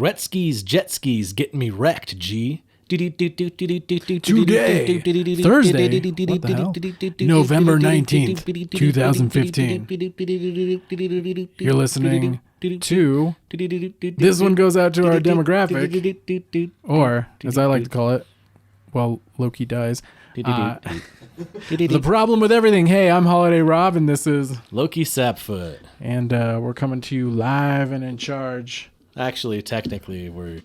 Gretzky's jet skis getting me wrecked, G. Today, Thursday, what the hell? November 19th, 2015. You're listening to, this one goes out to our demographic, or as I like to call it, well, Loki dies. The problem with everything. Hey, I'm Holiday Rob, and this is Loki Sapfoot. And we're coming to you live and in charge. Actually, technically, we're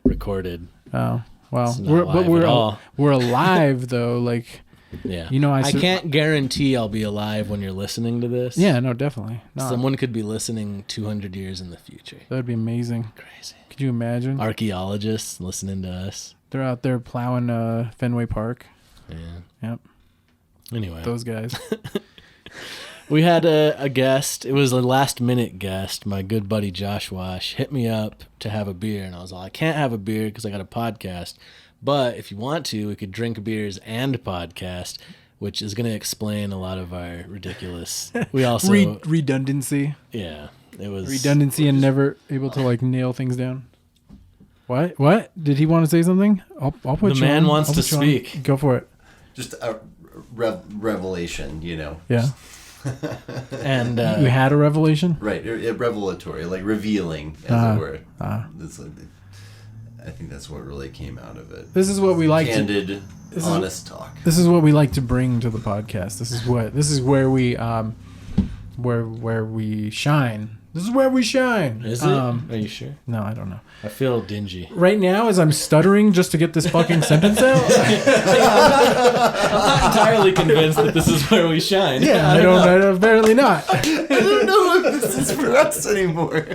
recorded. Oh. Well, we're alive though. Like, yeah, you know, I can't guarantee I'll be alive when you're listening to this. Yeah, no, definitely. No. Someone could be listening 200 years in the future. That'd be amazing. Crazy. Could you imagine? Archaeologists listening to us. They're out there plowing Fenway Park. Yeah. Yep. Anyway, those guys. We had a guest. It was a last-minute guest. My good buddy Josh hit me up to have a beer, and I was like, I can't have a beer because I got a podcast. But if you want to, we could drink beers and podcast, which is going to explain a lot of our ridiculous. We also redundancy. Yeah, it was redundancy and never able to like nail things down. What? Did he want to say something? I'll put the you man on. wants to speak. Go for it. Just a revelation, you know. Yeah. And you had a revelation, right? Revelatory, like revealing, as it were. I think that's what really came out of it. This is what we like. Candid, honest talk. This is what we like to bring to the podcast. This is where we where we shine. This is where we shine. Is it? Are you sure? No, I don't know. I feel dingy. Right now, as I'm stuttering just to get this fucking sentence out. I'm not entirely convinced that this is where we shine. Yeah, I don't apparently not. I don't know if this is for us anymore.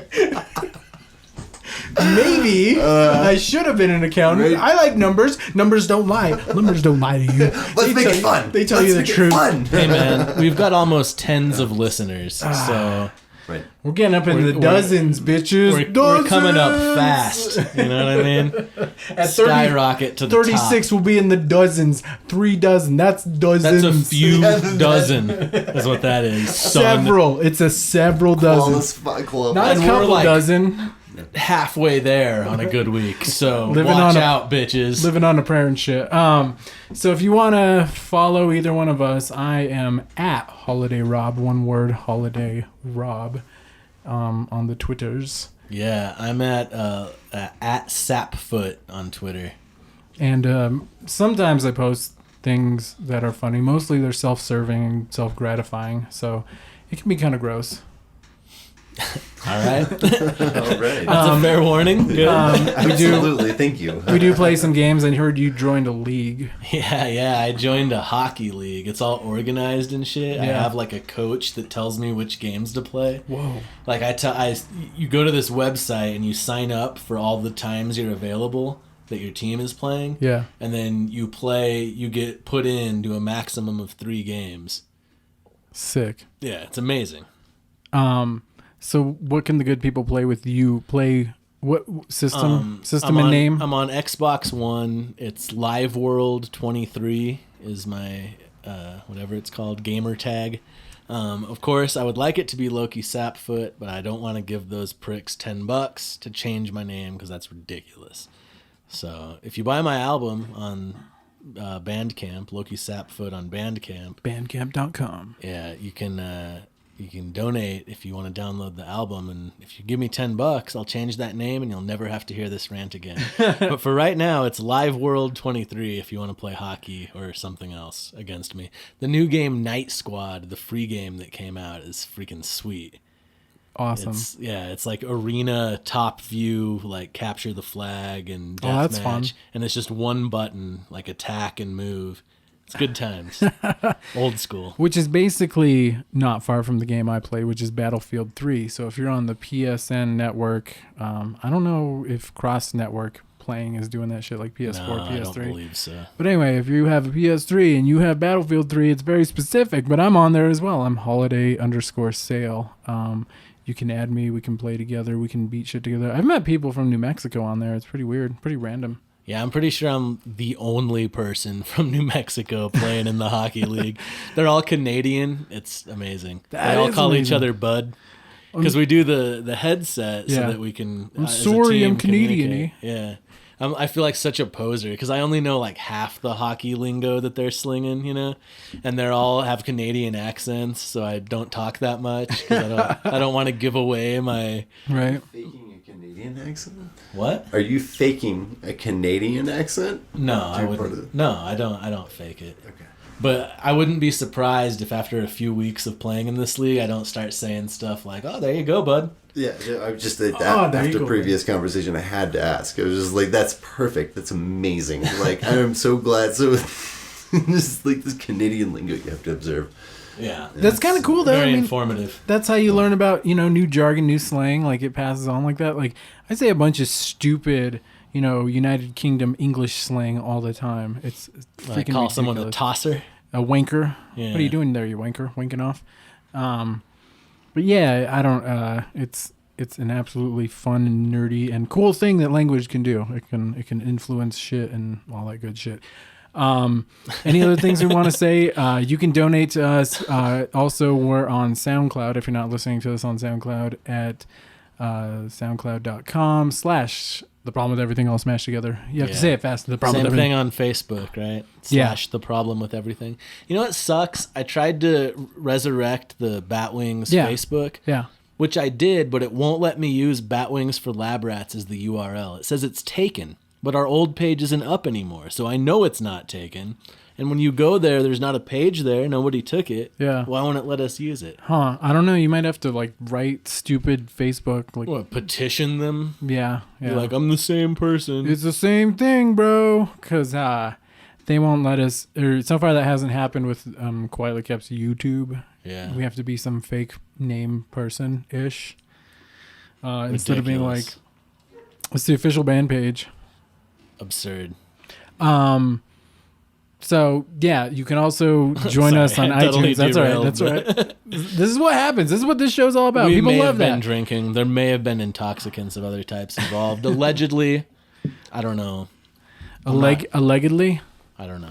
Maybe. I should have been an accountant. Right. I like numbers. Numbers don't lie. Numbers don't lie to you. Let's make it fun. They tell you the truth. Hey, man, we've got almost tens of listeners, so... Right. We're getting up in the dozens, bitches. We're coming up fast. You know what I mean? At skyrocket to the 36 top. will be in the dozens. 3 dozen. That's dozens. That's a few dozen. Is what that is. Several. It's a several dozen. Not a couple dozen. Halfway there on a good week. So watch out, bitches. Living on a prayer and shit. So if you want to follow either one of us, I am at Holiday Rob, one word, Holiday Rob, on the Twitters. Yeah, I'm at Sapfoot on Twitter. And sometimes I post things that are funny. Mostly they're self-serving and self-gratifying, so it can be kind of gross. All right. All right. That's a fair warning. Good. Absolutely. Thank you. We do play some games. I heard you joined a league. Yeah. I joined a hockey league. It's all organized and shit. Yeah. I have like a coach that tells me which games to play. Whoa. Like you go to this website and you sign up for all the times you're available that your team is playing. Yeah. And then you get put into a maximum of 3 games. Sick. Yeah, it's amazing. So what can the good people play with you? Play what system and name? I'm on Xbox One. It's Live World 23 is my whatever it's called, gamer tag. Of course, I would like it to be Loki Sapfoot, but I don't want to give those pricks $10 to change my name because that's ridiculous. So if you buy my album on Bandcamp, Loki Sapfoot on Bandcamp, Bandcamp.com. Yeah, you can donate if you want to download the album, and if you give me $10, I'll change that name, and you'll never have to hear this rant again. But for right now, it's Live World 23 if you want to play hockey or something else against me. The new game Night Squad, the free game that came out, is freaking sweet. Awesome. It's like arena top view, like capture the flag and deathmatch. That's fun. And it's just one button, like attack and move. It's good times. Old school. Which is basically not far from the game I play, which is Battlefield 3. So if you're on the PSN network, I don't know if cross-network playing is doing that shit like PS4, PS3. I don't believe so. But anyway, if you have a PS3 and you have Battlefield 3, it's very specific, but I'm on there as well. I'm holiday_sale. You can add me. We can play together. We can beat shit together. I've met people from New Mexico on there. It's pretty weird, pretty random. Yeah, I'm pretty sure I'm the only person from New Mexico playing in the hockey league. They're all Canadian. It's amazing. They all call each other Bud. Because we do the headset so that we can. I'm sorry, I'm Canadian. Yeah. I feel like such a poser because I only know like half the hockey lingo that they're slinging, you know, and they're all have Canadian accents, so I don't talk that much because I don't want to give away my right. Faking a Canadian accent? What? Are you faking a Canadian accent? No, I wouldn't. No, I don't fake it. Okay. But I wouldn't be surprised if after a few weeks of playing in this league, I don't start saying stuff like, "Oh, there you go, bud." Yeah, I was just after previous conversation, I had to ask. I was just like, "That's perfect. That's amazing." Like, I'm so glad. So, just like this Canadian lingo you have to observe. Yeah, that's kind of cool though. Very informative. That's how you learn about new jargon, new slang. Like it passes on like that. Like I say a bunch of stupid, United Kingdom English slang all the time. It's freaking like call ridiculous. someone a tosser, a wanker. Yeah. What are you doing there, you wanker? Winking off. But yeah, I don't. It's an absolutely fun and nerdy and cool thing that language can do. It can influence shit and all that good shit. Any other things we want to say? You can donate to us. Also, we're on SoundCloud. If you're not listening to us on SoundCloud, at soundcloud.com/The Problem with Everything all smashed together. You have to say it fast. The Problem with Everything. Same thing on Facebook, right? / The Problem with Everything. You know what sucks? I tried to resurrect the Batwings Facebook. Yeah. Which I did, but it won't let me use Batwings for Lab Rats as the URL. It says it's taken, but our old page isn't up anymore, so I know it's not taken. And when you go there, there's not a page there. Nobody took it. Yeah. Why won't it let us use it? Huh. I don't know. You might have to write stupid Facebook. What, petition them? Yeah. Be like, I'm the same person. It's the same thing, bro. Because they won't let us. Or so far that hasn't happened with Quietly Kept's YouTube. Yeah. We have to be some fake name person-ish. Instead of being like, it's the official band page. Absurd. So yeah, you can also join us on iTunes. That's all right. That's all right. This is what happens. This is what this show's all about. People love that. Been drinking. There may have been intoxicants of other types involved. Allegedly, I don't know. Allegedly. I don't know.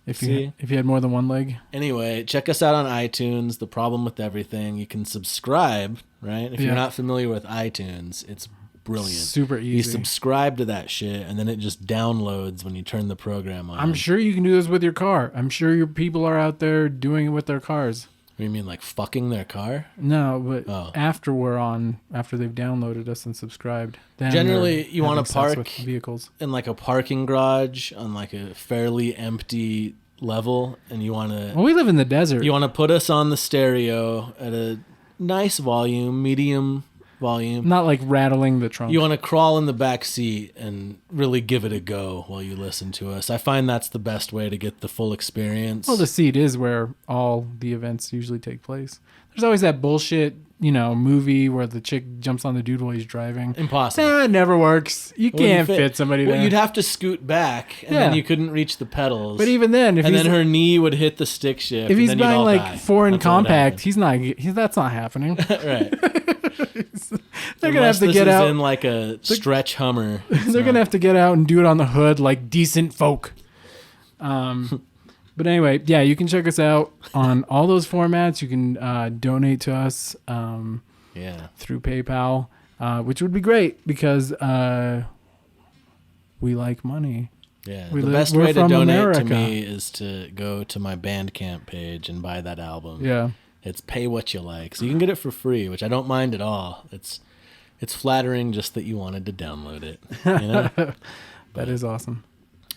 If you had more than one leg. Anyway, check us out on iTunes. The Problem with Everything. You can subscribe. Right. If you're not familiar with iTunes, it's brilliant. Super easy. You subscribe to that shit, and then it just downloads when you turn the program on. I'm sure you can do this with your car. I'm sure your people are out there doing it with their cars. What do you mean, like fucking their car? No, but after they've downloaded us and subscribed. Then generally, you want to park vehicles in like a parking garage on like a fairly empty level, and you want to. Well, we live in the desert. You want to put us on the stereo at a nice volume, medium volume. Not like rattling the trunk. You want to crawl in the back seat and really give it a go while you listen to us. I find that's the best way to get the full experience. Well, the seat is where all the events usually take place. There's always that bullshit, movie where the chick jumps on the dude while he's driving. Impossible. It never works. You can't fit somebody there. Well, you'd have to scoot back, and then you couldn't reach the pedals. But even then, then her knee would hit the stick shift. If he's buying like foreign compact, that's not happening. Right. They're gonna have to get out in like a stretch Hummer. They're gonna have to get out and do it on the hood like decent folk. But anyway, yeah, you can check us out on all those formats. You can donate to us through PayPal, which would be great because we like money. Yeah, the best way to donate to me is to go to my Bandcamp page and buy that album. Yeah. It's pay what you like. So you can get it for free, which I don't mind at all. It's flattering just that you wanted to download it. That is awesome.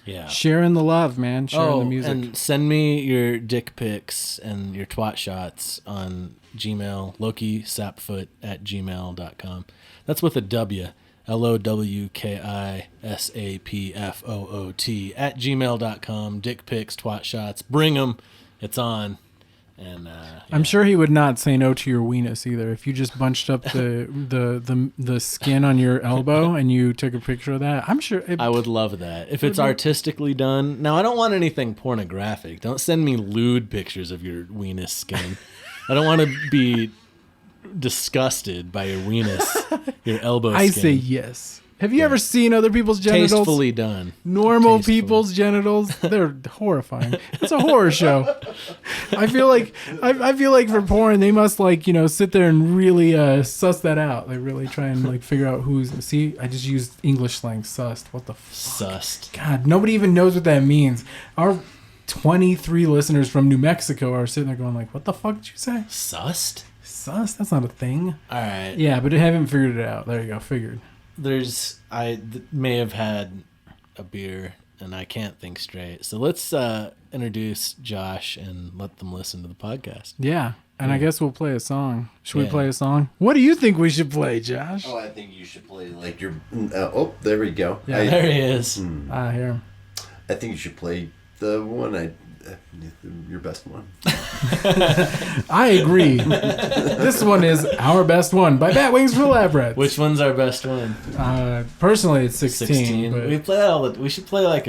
Yeah. Sharing the love, man. Sharing the music. And send me your dick pics and your twat shots on Gmail, LokiSapfoot@gmail.com. That's with a W. LOWKISAPFOOT @gmail.com. Dick pics, twat shots. Bring them. It's on. And I'm sure he would not say no to your weenus either. If you just bunched up the skin on your elbow and you took a picture of that, I'm sure I would love that if it's artistically done. Now I don't want anything pornographic. Don't send me lewd pictures of your weenus skin. I don't want to be disgusted by your weenus, your elbow skin. I say yes. Have you ever seen other people's genitals? Tastefully done. Normal people's genitals, they're horrifying. It's a horror show. I feel like for porn, they must sit there and really suss that out. They really try and figure out who's. See, I just used English slang, sussed. What the fuck? Sussed. God, nobody even knows what that means. Our 23 listeners from New Mexico are sitting there going what the fuck did you say? Sussed? Sussed? That's not a thing. All right. Yeah, but I haven't figured it out. There you go. Figured. I may have had a beer and I can't think straight. So let's introduce Josh and let them listen to the podcast. Yeah. And I guess we'll play a song. Should we play a song? What do you think we should play, Josh? Oh, I think you should play your... there we go. Yeah, there he is. I hear him. I think you should play the one your best one. I agree. This one is our best one by Batwings for Lab Rats. Which one's our best one? Personally, it's 16. But we play that we should play a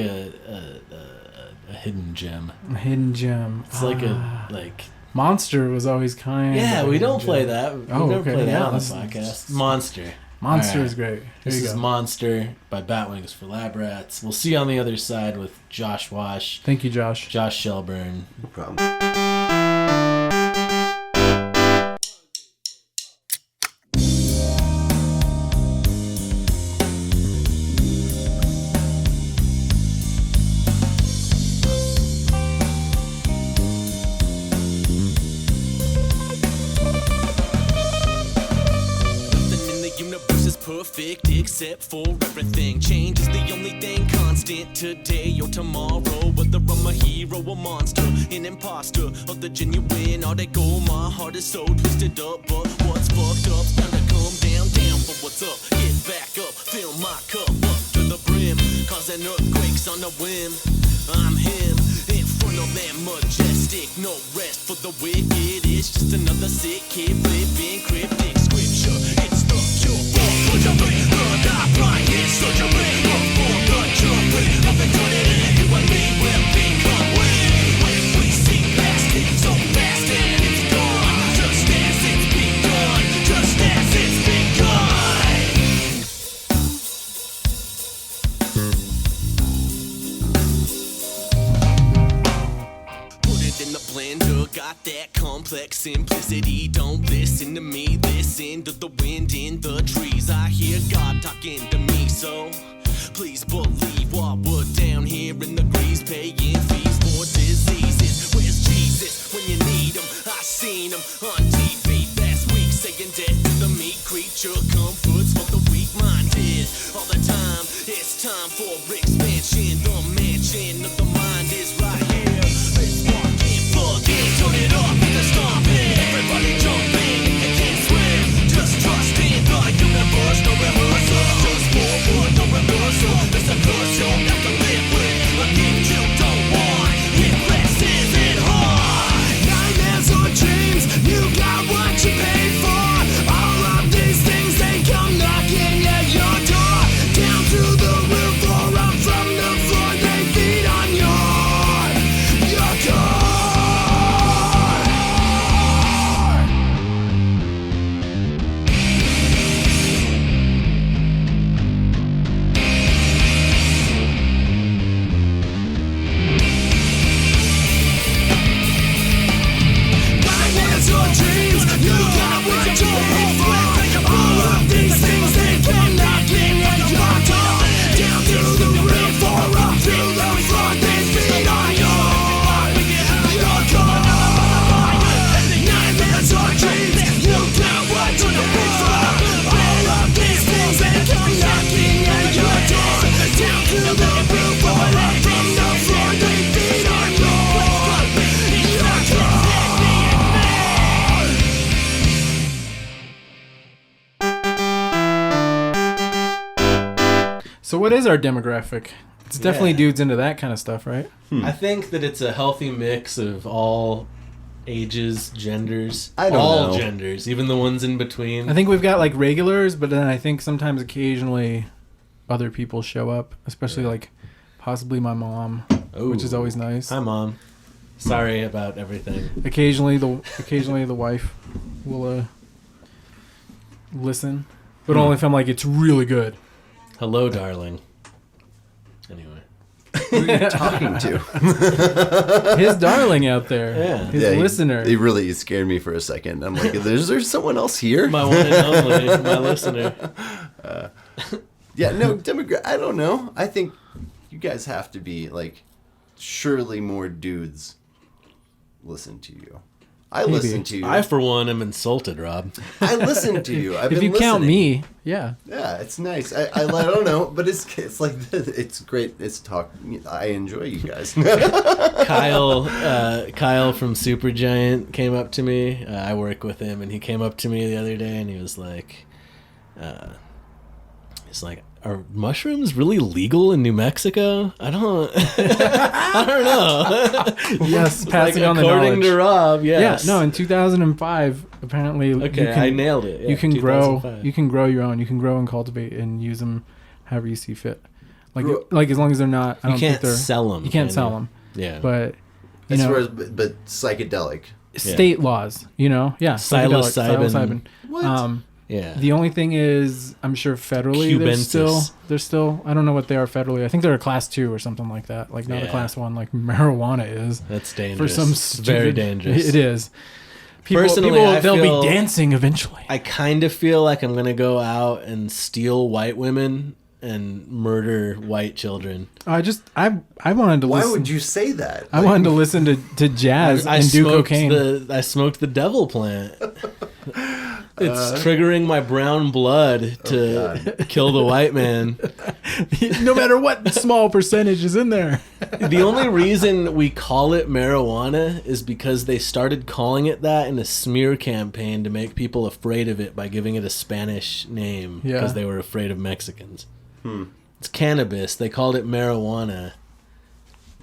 hidden gem. A hidden gem. It's Monster was always kind. Yeah, we don't play that. We never play that on the podcast. Monster is great. This is Monster by Batwings for Lab Rats. We'll see you on the other side with Josh Wash. Thank you, Josh. Josh Shelburne. No problem. Perfect except for everything. Change is the only thing constant today or tomorrow. Whether I'm a hero or monster, an imposter of the genuine article. My heart is so twisted up, but what's fucked up's time to come down for what's up. Get back up, fill my cup up to the brim, causing earthquakes on a whim. I'm him in front of that majestic. No rest for the wicked. It's just another sick kid flipping cryptic scripture. It's the cure. Surgery, the die is surgery. Perform the jury. Nothing done it in. You and me will become when we see past it so fast and it's gone. Just as it's begun. Just as it's begun. Put it in the blender. Got that complex simplicity. Don't listen to me. Listen to the wind in the trees. I hear God talking to me, so please believe what we're down here in the grease, paying fees for diseases. Where's Jesus when you need him? I seen him on TV last week saying dead to the meat creature, comforts for the weak-minded. All the time, it's time for expansion. The mansion of the mind is right here. Let's walk in, plug in, turn it up with the stomping. Everybody jump in if you can't swim. Just trust in the universe, no rehearsal. Just forward, no reversal. There's a curse you'll have to live with. A gift you don't want. It blesses it hard. Nightmares or dreams, you got what you paid for. All of these things, they come knocking at your door. Down through the roof or up from the floor, they feed on your door. Nightmares or dreams, you got what you paid for. All of these things, they come knocking at your door. Down through the roof or up through the floor, they feed on your door. Nightmares or dreams, you got what you paid for. All of these things, they come knocking at your door. Down through the roof or up from the floor, they feed on your door. So what is our demographic? It's definitely dudes into that kind of stuff, right? I think that it's a healthy mix of all ages, genders. I don't all know. genders, even the ones in between. I think we've got regulars, but then I think sometimes occasionally other people show up, especially possibly my mom, which is always nice. Hi, Mom. Sorry about everything. Occasionally the wife will listen, but only if I'm it's really good. Hello, darling. Anyway. Who are you talking to? His darling out there. Yeah. His listener. He really scared me for a second. I'm like, is there someone else here? My one and only, my listener. Yeah, no, I don't know. I think you guys have to be, like, surely more dudes listen to you. I listen to you. I, for one, am insulted, Rob. I listen to you. If you count me, yeah. Yeah, it's nice. I don't know, but it's like, it's great. It's talk. I enjoy you guys. Kyle from Supergiant came up to me. I work with him, and he came up to me the other day, and he was like, are mushrooms really legal in New Mexico? I don't know. Yes, passing on the knowledge. According to Rob, yes. Yeah, no, in 2005, apparently, okay, I nailed it. Yeah, you can grow your own. You can grow and cultivate and use them however you see fit. Like as long as they're not. I don't think they're sell them. You can't sell them. Yeah, but but psychedelic. State laws, yeah. Psilocybin. What? Yeah. The only thing is, I'm sure federally they're still. I don't know what they are federally. I think they're a class 2 or something like that. Like not a class 1, like marijuana is. That's dangerous. For some very dangerous. It is. Personally, they'll be dancing eventually. I kind of feel like I'm gonna go out and steal white women and murder white children. I wanted to. Why listen. would you say that? I wanted to listen to jazz and do cocaine. I smoked the devil plant. It's triggering my brown blood to kill the white man. No matter what small percentage is in there. The only reason we call it marijuana is because they started calling it that in a smear campaign to make people afraid of it by giving it a Spanish name because they were afraid of Mexicans. It's cannabis. They called it marijuana.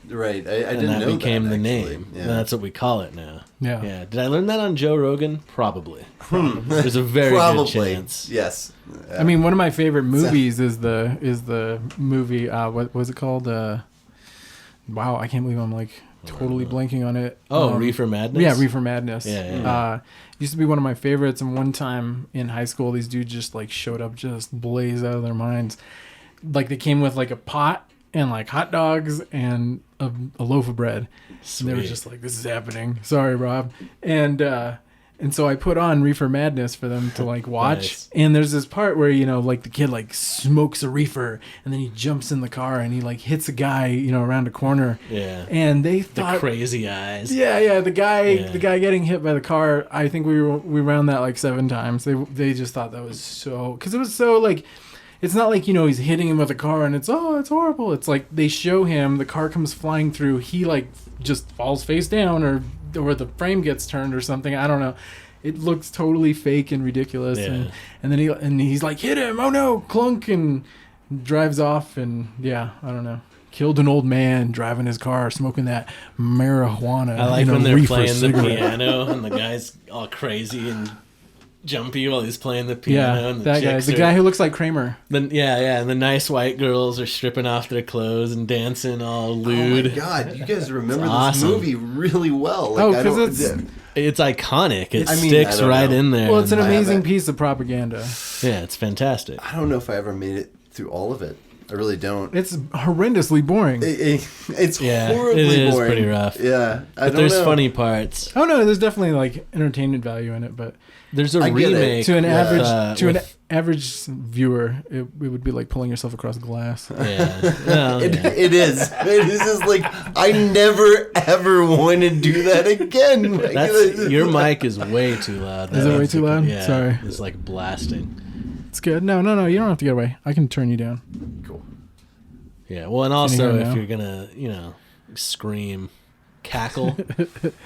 Right, I didn't know that. And that became the actually. name. Yeah. And that's what we call it now. Yeah. Did I learn that on Joe Rogan? Probably. There's a very good chance. Yes. I mean, one of my favorite movies is the movie. What was it called? Wow, I can't believe I'm like totally blanking on it. Reefer Madness. Yeah, Reefer Madness. Yeah. Used to be one of my favorites. And one time in high school, these dudes just like showed up, just blazed out of their minds. Like they came with like a pot and like hot dogs and a loaf of bread. And they were just like, this is happening. Sorry, Rob. And so I put on Reefer Madness for them to like watch. Nice. And there's this part where, like the kid like smokes a reefer and then he jumps in the car and he like hits a guy, around a corner. Yeah. And they thought the crazy eyes. Yeah, the guy getting hit by the car, I think we ran that like 7 times. They just thought that was so, cuz it was so like, it's not like, he's hitting him with a car and it's horrible. It's like they show him, the car comes flying through, he like just falls face down or the frame gets turned or something. I don't know. It looks totally fake and ridiculous. Yeah. And then he's like, hit him. Oh no, clunk, and drives off. And yeah, I don't know. Killed an old man driving his car, smoking that marijuana. I like when they're playing cigarette. the piano and the guy's all crazy and jumpy while he's playing the piano. Yeah, and that guy. The guy who looks like Kramer. Then and the nice white girls are stripping off their clothes and dancing all lewd. Oh my god, you guys remember It's this movie really well. Like, because it's iconic. It sticks right in there. Well, it's an amazing piece of propaganda. Yeah, it's fantastic. I don't know if I ever made it through all of it. I really don't. It's horrendously boring. It's horribly it is boring. Pretty rough. Yeah, but there's funny parts. Oh no, there's definitely like entertainment value in it, but there's a remake to an average viewer. It would be like pulling yourself across glass. Yeah, it is. It is just like I never ever want to do that again. Your mic is way too loud. Is it way too loud? Yeah, sorry. It's like blasting. It's good. No. You don't have to get away. I can turn you down. Cool. Yeah. Well, and also if you're gonna, scream, cackle,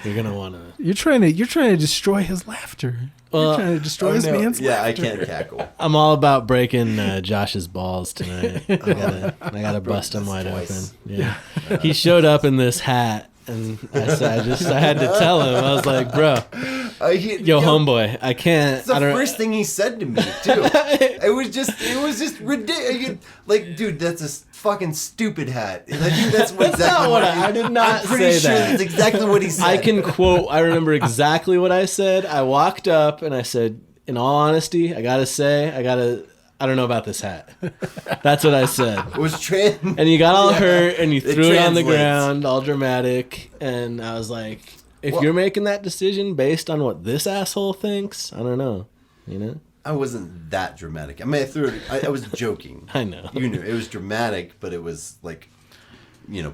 you're gonna want to. You're trying to destroy his laughter. You're trying to destroy his man's laughter. Yeah, I can't cackle. I'm all about breaking Josh's balls tonight. I gotta bust him wide open. Yeah. He showed up in this hat. And I had to tell him. I was like, bro, homeboy, I can't. It's the first thing he said to me, too. It was just ridiculous. Like, dude, that's a fucking stupid hat. I think that's exactly what I did not I'm pretty say sure that. That's exactly what he said. I can quote. I remember exactly what I said. I walked up and I said, in all honesty, I gotta say, I don't know about this hat. That's what I said. It was trans. And you got all hurt and you threw it on the translates. ground, all dramatic. And I was like, if you're making that decision based on what this asshole thinks, I don't know. You know? I wasn't that dramatic. I mean, I threw it. I was joking. I know. You knew it was dramatic, but it was like,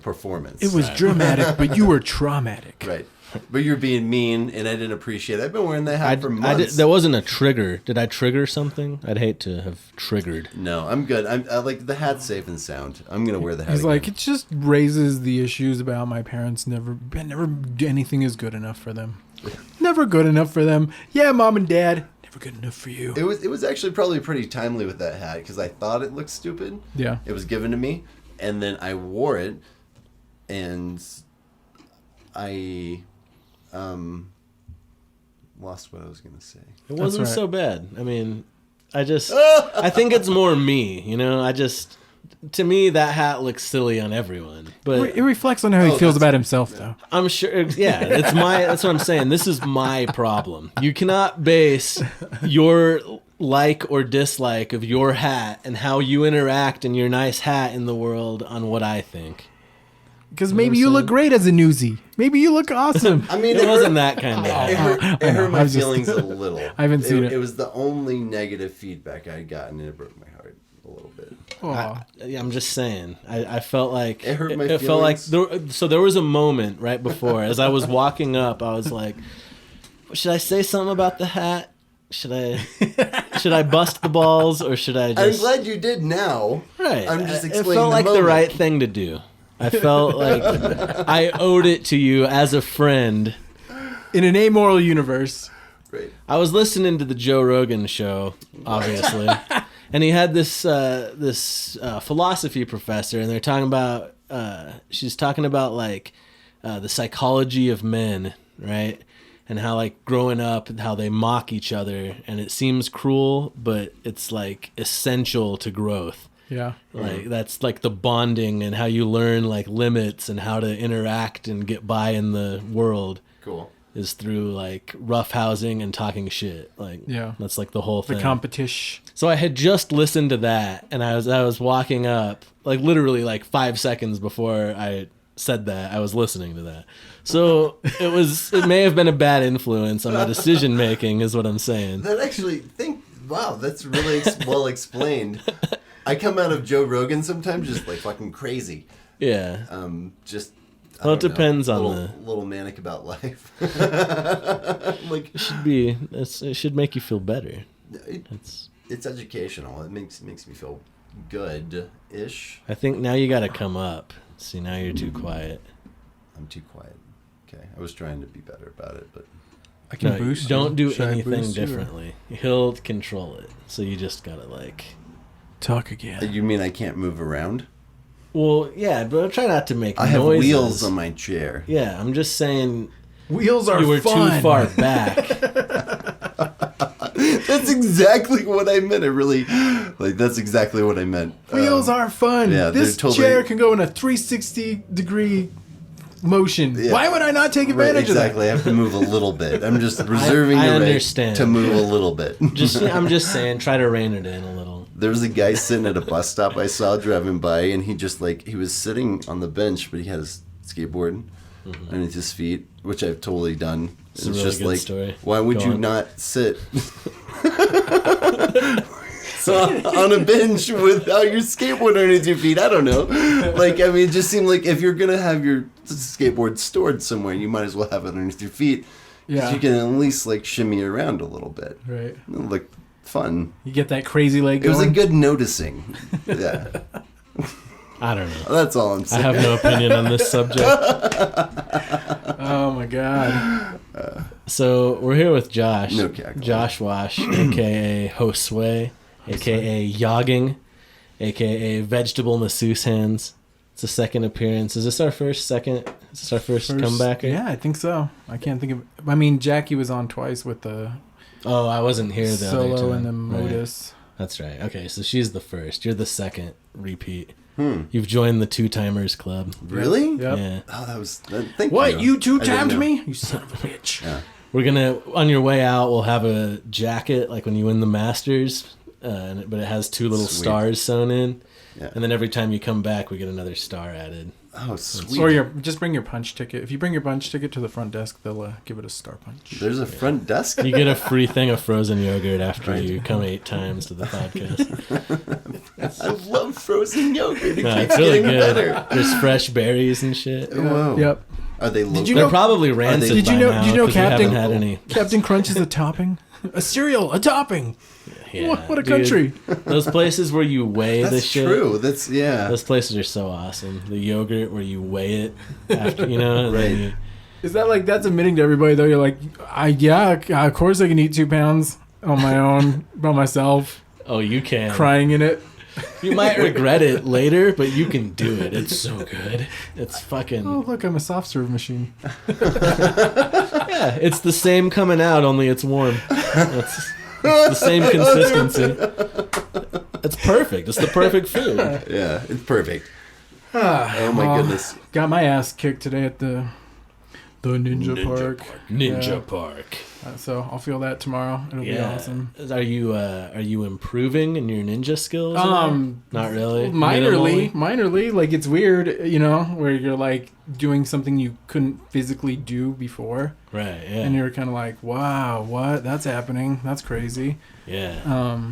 performance. It was dramatic, but you were traumatic. Right. But you're being mean, and I didn't appreciate it. I've been wearing that hat for months. That wasn't a trigger. Did I trigger something? I'd hate to have triggered. No, I'm good. I like the hat's safe and sound. I'm gonna wear the hat. He's again. like, it just raises the issues about my parents never anything is good enough for them. Never good enough for them. Yeah, mom and dad, never good enough for you. It was actually probably pretty timely with that hat because I thought it looked stupid. Yeah. It was given to me, and then I wore it, and I lost what I was gonna say. It wasn't right. so bad. I mean, I think it's more me, to me that hat looks silly on everyone. But It reflects on how he feels about himself, though. I'm sure, that's what I'm saying. This is my problem. You cannot base your like or dislike of your hat and how you interact in your nice hat in the world on what I think. Because maybe you look great as a newsie. Maybe you look awesome. I mean, It wasn't that kind of hat. It hurt my I'm just- feelings a little. I haven't seen it. It was the only negative feedback I had gotten, and it broke my heart a little bit. I'm just saying. I felt like It hurt my It felt like feelings. there was a moment right before, as I was walking up, I was like, should I say something about the hat? Should I bust the balls, or should I I'm just? glad you did now. Right. I'm just It explaining felt like the moment. right thing to do. I felt like I owed it to you as a friend. In an amoral universe. Right. I was listening to the Joe Rogan show, obviously, and he had this philosophy professor, and they're talking about she's talking about like the psychology of men, right? And how like growing up and how they mock each other, and it seems cruel, but it's like essential to growth. Yeah. Like that's like the bonding and how you learn like limits and how to interact and get by in the world. Cool. Is through like roughhousing and talking shit. Like that's like the whole thing. The competition. So I had just listened to that, and I was walking up, like literally like 5 seconds before I said that, I was listening to that. So it may have been a bad influence on my decision making, is what I'm saying. That actually wow, that's really well explained. I come out of Joe Rogan sometimes just like fucking crazy. Yeah. Just. Well, it depends on little manic about life. Like it should make you feel better. It's educational. It makes me feel good-ish. I think now you got to come up. See, now you're too quiet. I'm too quiet. Okay, I was trying to be better about it, but I can No, boost don't you. do Should I anything boost you, or- differently. He'll control it. So you just gotta like. Talk again. you mean I can't move around? Well, yeah, but try not to make I have noises. wheels on my chair. Yeah, I'm just saying Wheels are you were fun. too far back. That's exactly what I meant. That's exactly what I meant. Wheels are fun. yeah, This they're totally- chair can go in a 360-degree motion. Yeah. Why would I not take Right, advantage exactly. I have to move a little bit. I'm just reserving I the right understand. to move a little bit. I'm just saying, try to rein it in a little. There was a guy sitting at a bus stop I saw driving by, and he just he was sitting on the bench, but he had his skateboard underneath his feet, which I've totally done. It's a really just good story. Why would Go you on. not sit on a bench without your skateboard underneath your feet? I don't know. It just seemed like if you're gonna have your skateboard stored somewhere, you might as well have it underneath your feet. 'Cause Yeah. you can at least shimmy around a little bit. Right. It'll look fun. You get that crazy leg It was going. a good noticing. Yeah. I don't know. That's all I'm I saying. have no opinion on this subject. Oh my god. So we're here with Josh. No cackling. Josh Wash, aka Josue, aka Yogging, aka Vegetable Masseuse Hands. It's a second appearance. Is this our first comeback? Yeah, I think so. I can't think of. I mean, Jackie was on twice with the Oh, I wasn't here the other solo time. and the Right. Modus. That's right. Okay, so she's the first. You're the second repeat. You've joined the Two Timers Club. Really? Yep. Yeah. Oh, that was. Thank What? you. You two I didn't timed know. me? You son of a bitch. Yeah. We're gonna, on your way out, we'll have a jacket like when you win the Masters. but it has 2 little Sweet. stars sewn in. Yeah. And then every time you come back, we get another star added. Oh, sweet. Or just bring your punch ticket. If you bring your punch ticket to the front desk, they'll give it a star punch. There's a front desk? You get a free thing of frozen yogurt after you come 8 times to the podcast. I love frozen yogurt. It No, keeps it's really getting good. better. There's fresh berries and shit. Whoa. Yep. Are they local? you They're know- probably rancid Did you by know? now Did you know 'cause we Captain haven't had any. Captain Crunch is a topping? A cereal, a topping. Yeah, what a dude. country! Those places where you weigh the That's shit. true. That's, yeah. Those places are so awesome. The yogurt where you weigh it after, you know, and then Right. you- Is that like that's admitting to everybody though? You're like, of course I can eat 2 pounds on my own by myself, oh, you can. crying in it. You might regret it later, but you can do it. It's so good. It's fucking. Oh look, I'm a soft serve machine. Yeah, it's the same coming out, only it's warm. It's the same consistency. It's perfect. It's the perfect food. Yeah, it's perfect. Oh my well, goodness. Got my ass kicked today at the Ninja Park. Ninja Yeah. Park. So I'll feel that tomorrow. It'll be awesome. Are you improving in your ninja skills? Not really. Minorly. Like it's weird, you know, where you're like doing something you couldn't physically do before, Right. Yeah. and you're kind of like, wow, what? That's happening. That's crazy. Yeah.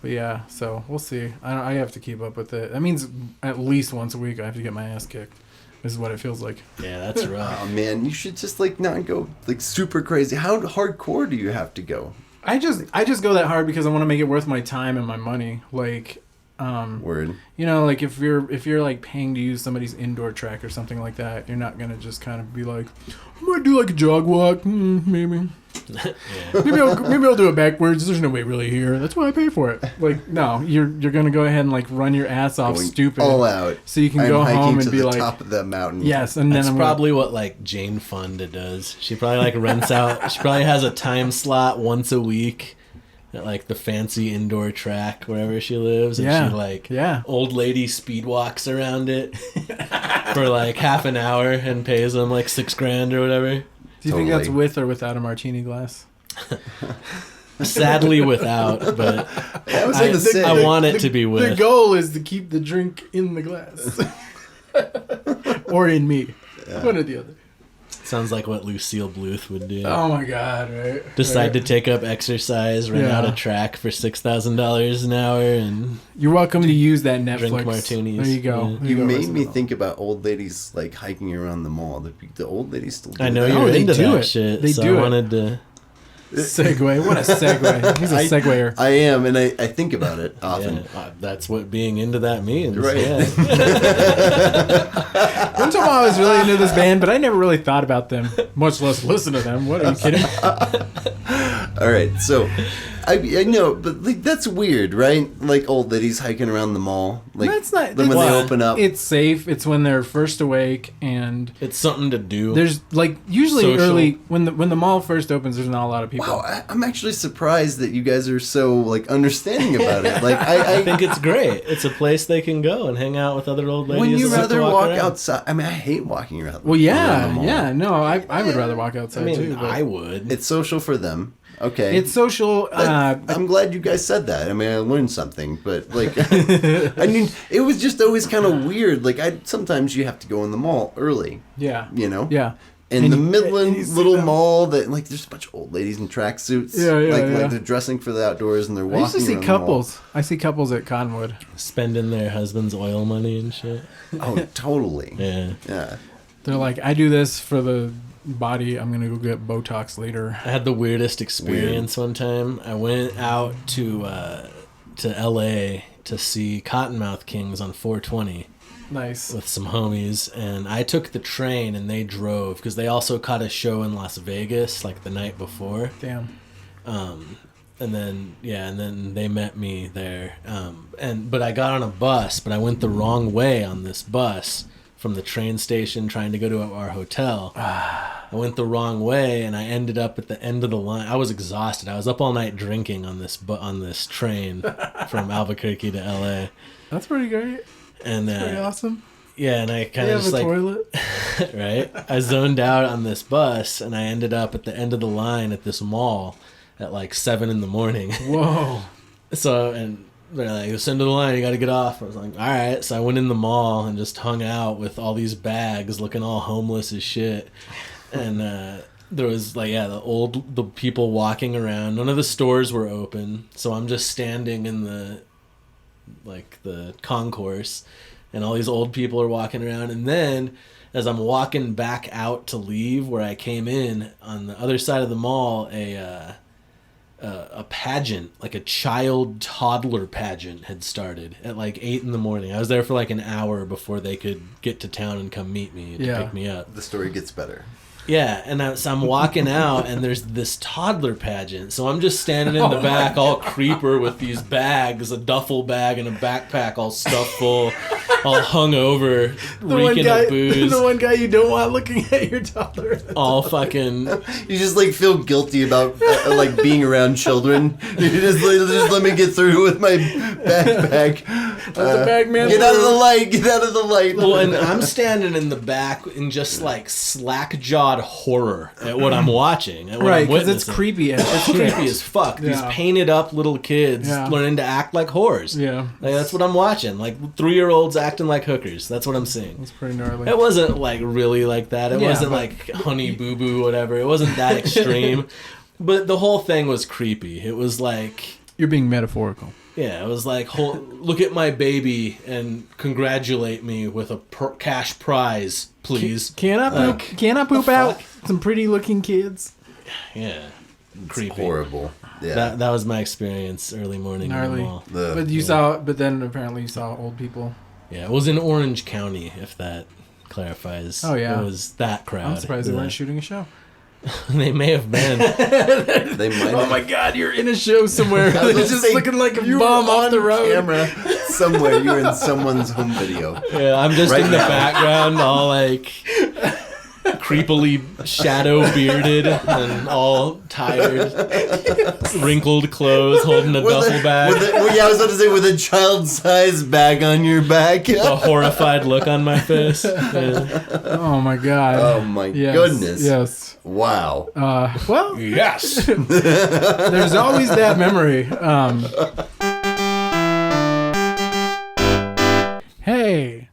But yeah, so we'll see. I have to keep up with it. That means at least once a week I have to get my ass kicked. This is what it feels like. Yeah, that's rough. Oh man, you should just like not go like super crazy. How hardcore do you have to go? I just go that hard because I want to make it worth my time and my money. Like, Word. you know, like if you're like paying to use somebody's indoor track or something like that, you're not gonna just kind of be like, I'm gonna do like a jog walk, maybe. Yeah. Maybe I'll do it backwards. There's no way really here. That's why I pay for it. Like, no, you're gonna go ahead and like run your ass off, Going stupid, all out. so you can I'm go hiking home to and be the like, top of the mountain. yes, and then That's I'm probably what like Jane Fonda does. She probably like rents out. She probably has a time slot once a week at like the fancy indoor track wherever she lives, and Yeah. she like Yeah. old lady speed walks around it for like half an hour and pays them like $6,000 or whatever. Do you think that's Totally. with or without a martini glass? Sadly, without, but I was in the same. I want it to be The with. goal is to keep the drink in the glass, or in me, one or the other. Sounds like what Lucille Bluth would do. Oh my god! Right? Decide right. to take up exercise, rent out a track for $6,000 an hour, and You're welcome to use that Netflix. drink martinis. There you go. Yeah. There You go, made Resident me Evil. think about old ladies like hiking around the mall. The old ladies still do I know that. you're they into do that it. shit. They so do I it. wanted to. Segue. What a segue. He's a segwayer. I am, and I think about it often. Yeah, that's what being into that means. Right. Yeah. One time I was really into this band, but I never really thought about them, much less listen to them. What, are you kidding? All right, so I know, but like that's weird, right? Like old ladies hiking around the mall. Like That's not. then when it's- they open up. It's safe. It's when they're first awake, and It's something to do. there's like usually Social. early when the mall first opens. There's not a lot of people. Wow, I'm actually surprised that you guys are so like understanding about it. Like I think it's great. It's a place they can go and hang out with other old ladies. when you that like to rather walk around. outside. I mean, I hate walking around. Well, around the yeah, mall. yeah. No, I would rather walk outside I mean, too. But I would. It's social for them. Okay. it's social. I'm glad you guys said that. I mean, I learned something, but like, I mean, it was just always kind of weird. Like, sometimes you have to go in the mall early, yeah, you know? yeah. In And the you- and Midland you see little them. mall that, like, there's a bunch of old ladies in tracksuits. Yeah, like yeah. they're dressing for the outdoors and they're I walking used to see around the mall. couples. I see couples at Cottonwood. Spending their husband's oil money and shit. Oh, totally. Yeah. Yeah. They're like, I do this for the body. I'm gonna go get Botox later. I had the weirdest experience one time. I went out to LA to see Cottonmouth Kings on 420 Nice. with some homies, and I took the train and they drove because they also caught a show in Las Vegas like the night before. Damn. And then they met me there. But I got on a bus, but I went the wrong way on this bus from the train station trying to go to our hotel. I went the wrong way and I ended up at the end of the line. I was exhausted. I was up all night drinking on this train from Albuquerque to LA. That's pretty great. And Pretty awesome. yeah, and I They kind of have just a like toilet. right? I zoned out on this bus and I ended up at the end of the line at this mall at like 7 a.m. Whoa. So, and they're like, send to the line, you got to get off. I was like, all right. So I went in the mall and just hung out with all these bags looking all homeless as shit. And there was like, the people walking around. None of the stores were open. So I'm just standing in the concourse, and all these old people are walking around. And then as I'm walking back out to leave where I came in, on the other side of the mall, a pageant, like a child toddler pageant, had started at like 8 a.m. I was there for like an hour before they could get to town and come meet me to pick me up. The story gets better. Yeah, and so I'm walking out, and there's this toddler pageant. So I'm just standing in the back, all creeper, with these bags, a duffel bag and a backpack all stuffed full, all hung over, reeking of booze. The one guy you don't want looking at your toddler. All fucking... You just like feel guilty about like being around children. You just let me get through with my backpack. The bag man. Get out of the light. Get out of the light. Well, and I'm standing in the back in just like slack-jawed horror at what I'm watching, at what I'm witnessing. It's creepy. It's creepy as fuck. These painted up little kids learning to act like whores. Yeah. Like, that's what I'm watching. Like 3-year-olds acting like hookers. That's what I'm seeing. It's pretty gnarly. It wasn't like really like that. It wasn't like Honey Boo Boo, whatever. It wasn't that extreme. But the whole thing was creepy. It was like... You're being metaphorical. Yeah, it was like, look at my baby and congratulate me with a cash prize, please. Can I poop out some pretty looking kids? Yeah, it's creepy, horrible. Yeah, that was my experience early morning in the mall. But then apparently you saw old people. Yeah, it was in Orange County, if that clarifies. Oh yeah, it was that crowd. I'm surprised they weren't shooting a show. They may have been. They might. Oh my God, you're in a show somewhere. It's just looking like a bomb off the road. Camera somewhere. You're in someone's home video. Yeah, I'm just in the background, all like creepily shadow bearded and all tired, wrinkled clothes, holding a duffel bag. I was about to say, with a child-sized bag on your back. A horrified look on my face. Yeah. Oh my God. Oh my goodness. Yes. Wow. Well, yes. There's always that memory. Hey,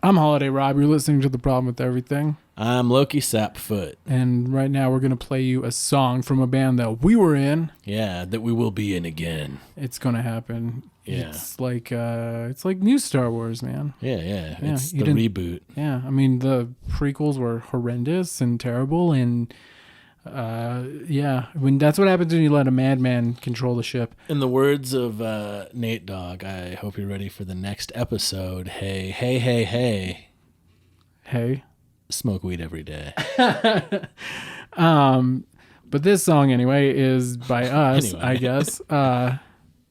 I'm Holiday Rob. You're listening to The Problem with Everything. I'm Loki Sapfoot. And right now we're going to play you a song from a band that we were in. Yeah, that we will be in again. It's going to happen. Yeah. It's like new Star Wars, man. Yeah. It's the reboot. Yeah. I mean, the prequels were horrendous and terrible, and when that's what happens when you let a madman control the ship. In the words of Nate Dogg, I hope you're ready for the next episode. Hey. Smoke weed every day. But this song anyway is by us, Anyway. I guess.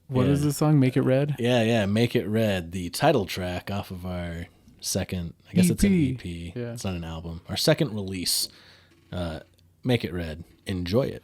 What is this song? Make It Red? Yeah, Make It Red, the title track off of our second, I guess it's an EP. Yeah. It's not an album. Our second release. Make It Red. Enjoy it.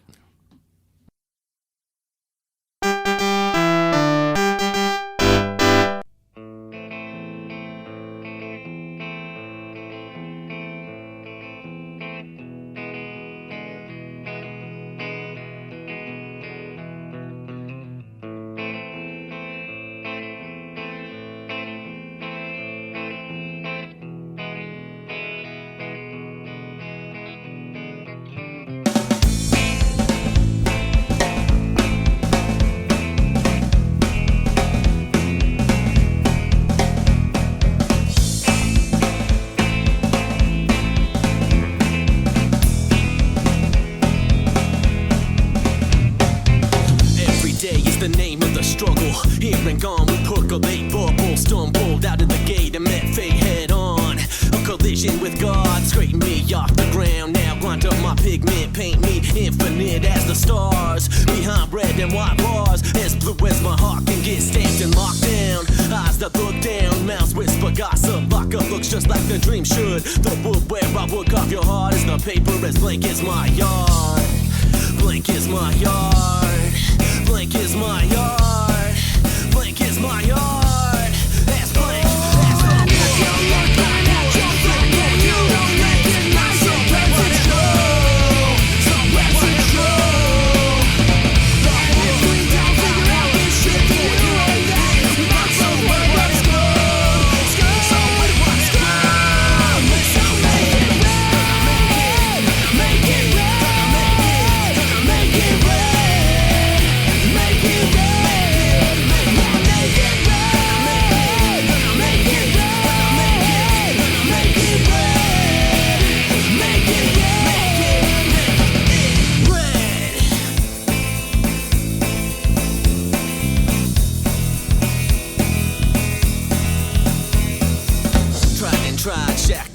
The name of the struggle, here and gone we percolate bubbles, stumbled out of the gate and met fate head on. A collision with God straightened me off the ground. Now grind up my pigment, paint me infinite as the stars behind red and white bars, as blue as my heart can get stamped and locked down. Eyes that look down, mouths whisper gossip, lock up looks just like the dream should. The wood where I would carve your heart is the paper as blank as my yard. Blank is my yard. Blank is my yard. Blank is my yard. That's blank. That's blank. If you look at your friend, you don't recognize some reps and show. Some reps and show. If we don't figure out this shit,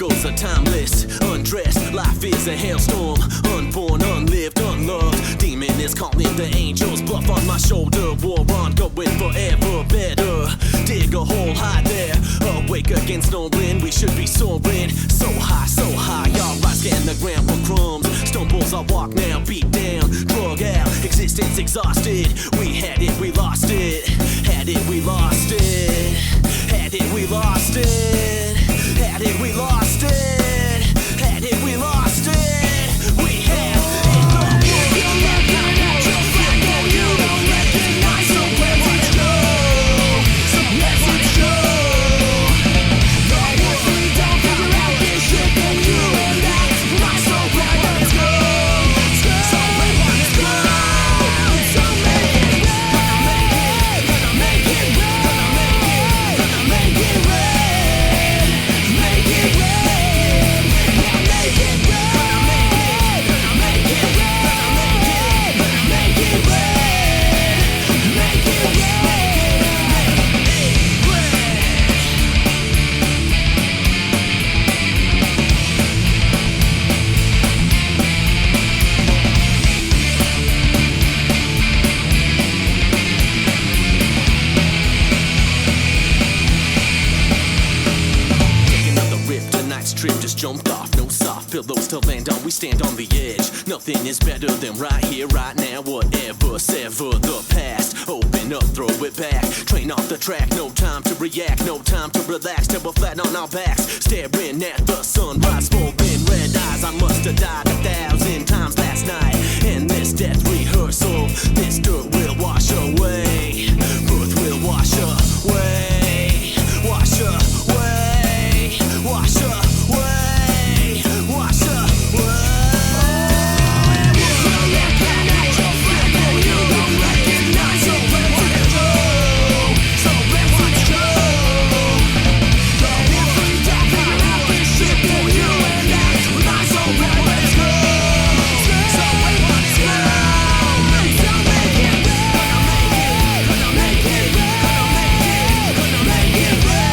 Struggles are timeless, undressed. Life is a hailstorm, unborn, unlived, unloved. Demon is calling the angels, bluff on my shoulder. War on, going forever better. Dig a hole, hide there. Awake against no wind, we should be soaring. So high, y'all rise, scan the ground for crumbs. Stumbles, I walk now, beat down, drug out, existence exhausted. We had it, we lost it. Had it, we lost it. Had it, we lost it. Had it, we lost it. Had it, we lost it. We have it. You look at your friend, oh, you don't recognize. So let's go. So let's go. No, if we don't figure out this shit, then you and I. So let's go. So let's go. So make it right. Gonna make it right. Gonna make it right. Make it right. Yeah, make it right. Gonna make it right. Gonna make it right. Make it Taking another rip, tonight's trip just jumped off. No soft pillows to land on, we stand on the edge. Nothing is better than right here, right now. Whatever, sever the past. Open up, throw it back. Train off the track, no time to react, no time to relax. Till we're flat on our backs, staring at the sunrise. Smoking red eyes, I must have died 1,000 times last night. And this death rehearsal, this dirt will wash away. Birth will wash away. Wash away. Wash away. Wash away. You don't recognize. So let's go. So let's go. If we don't figure out this shit, then you and I. So let's go. So let's go. So make it right. Gonna make it right. Gonna make it right.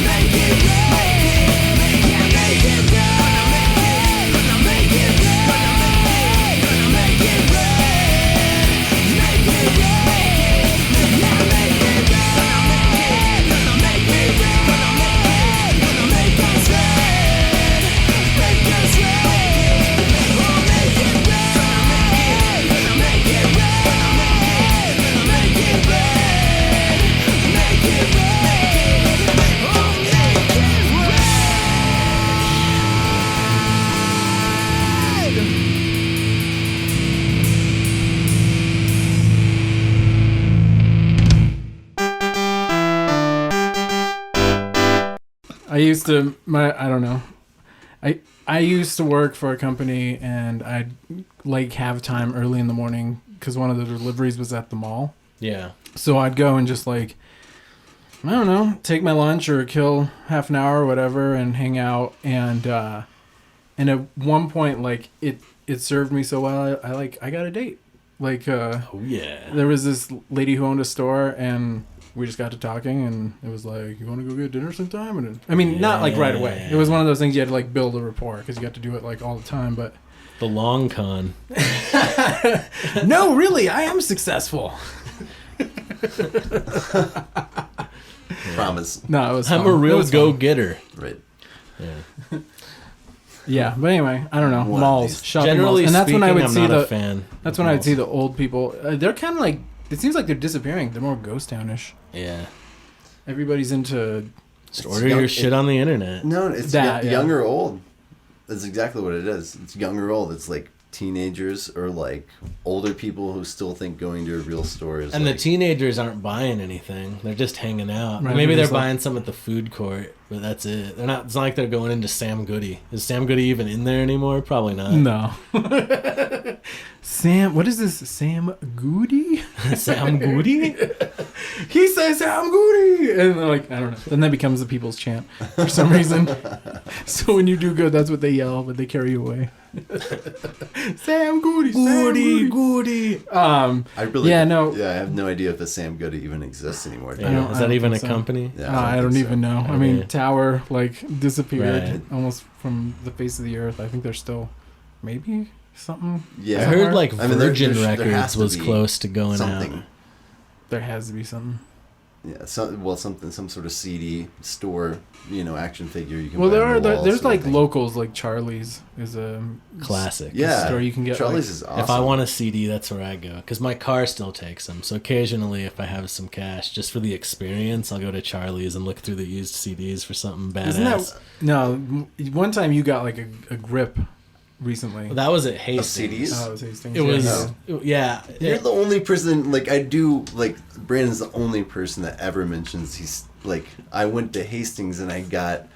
Make it right. Yeah, make it right. Gonna make it right. Gonna make it right. Make it right. Yeah, make it right. Gonna make it right. Gonna make us right. Make us right. Oh, make it right. Gonna make it right. Gonna make it right. Make it right. Oh, make it right. I don't know. I used to work for a company, and I'd like have time early in the morning because one of the deliveries was at the mall. Yeah. So I'd go and just like, I don't know, take my lunch or kill half an hour or whatever and hang out. And at one point, like it served me so well. I got a date. Like, Oh yeah. there was this lady who owned a store, and we just got to talking, and it was like, you want to go get dinner sometime? And I mean, not like right away. It was one of those things you had to like build a rapport because you got to do it like all the time. But The long con. no, really, I am successful. Promise. No, it was. I'm fun. a It real was fun. Right. go-getter. Yeah. Yeah, but anyway, I don't know. One of Malls, these. shopping Generally malls, and that's speaking, when I would I'm see not the. a fan. That's of when I'd see malls. the old people. They're kind of like. It seems like they're disappearing. They're more ghost townish. Yeah. Everybody's into. Just It's order young- your shit on the internet. No, it's That, young or old. That's exactly what it is. It's young or old. It's like teenagers or like older people who still think going to a real store is And like, the teenagers aren't buying anything. They're just hanging out. Right, Maybe they're they're just like- buying some at the food court, but that's it. They're not. It's not like they're going into Sam Goody. Is Sam Goody even in there anymore? Probably not. No. Sam, what is this? Sam Goody? Sam Goody? he says Sam Goody, and they're like, I don't know. Then that becomes the people's chant for some reason. So when you do good, that's what they yell, but they carry you away. Sam Goody, Goody. I really, I have no idea if the Sam Goody even exists anymore. Yeah. Is that even a company? Yeah, I don't even know. I mean, Tower disappeared almost from the face of the earth. I think there's still maybe something. Yeah, I heard like Virgin there Records was close to going something. out. There has to be something. Yeah, some sort of CD store, action figure you can. Well, buy there's like locals, like Charlie's is a classic. Yeah, store you can get. Charlie's is awesome. If I want a CD, that's where I go because my car still takes them. So occasionally, if I have some cash, just for the experience, I'll go to Charlie's and look through the used CDs for something badass. Isn't that no? One time you got like a grip. Recently, well, that was at Hastings. CDs? Oh, it was Hastings. It was, yeah. You're the only person. Like I do. Like Brandon's the only person that ever mentions he's like. I went to Hastings and I got,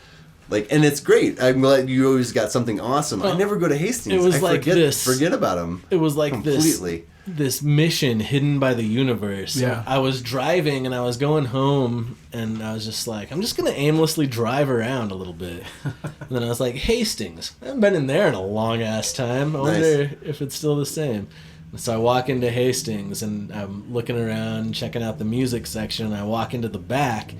like, and it's great. I'm glad you always got something awesome. I never go to Hastings. It was forget about them. It was like completely. This mission hidden by the universe. Yeah. I was driving and I was going home and I was just like, I'm just going to aimlessly drive around a little bit. And then I was like, Hastings. I haven't been in there in a long ass time. I wonder if it's still the same. And so I walk into Hastings and I'm looking around, checking out the music section. And I walk into the back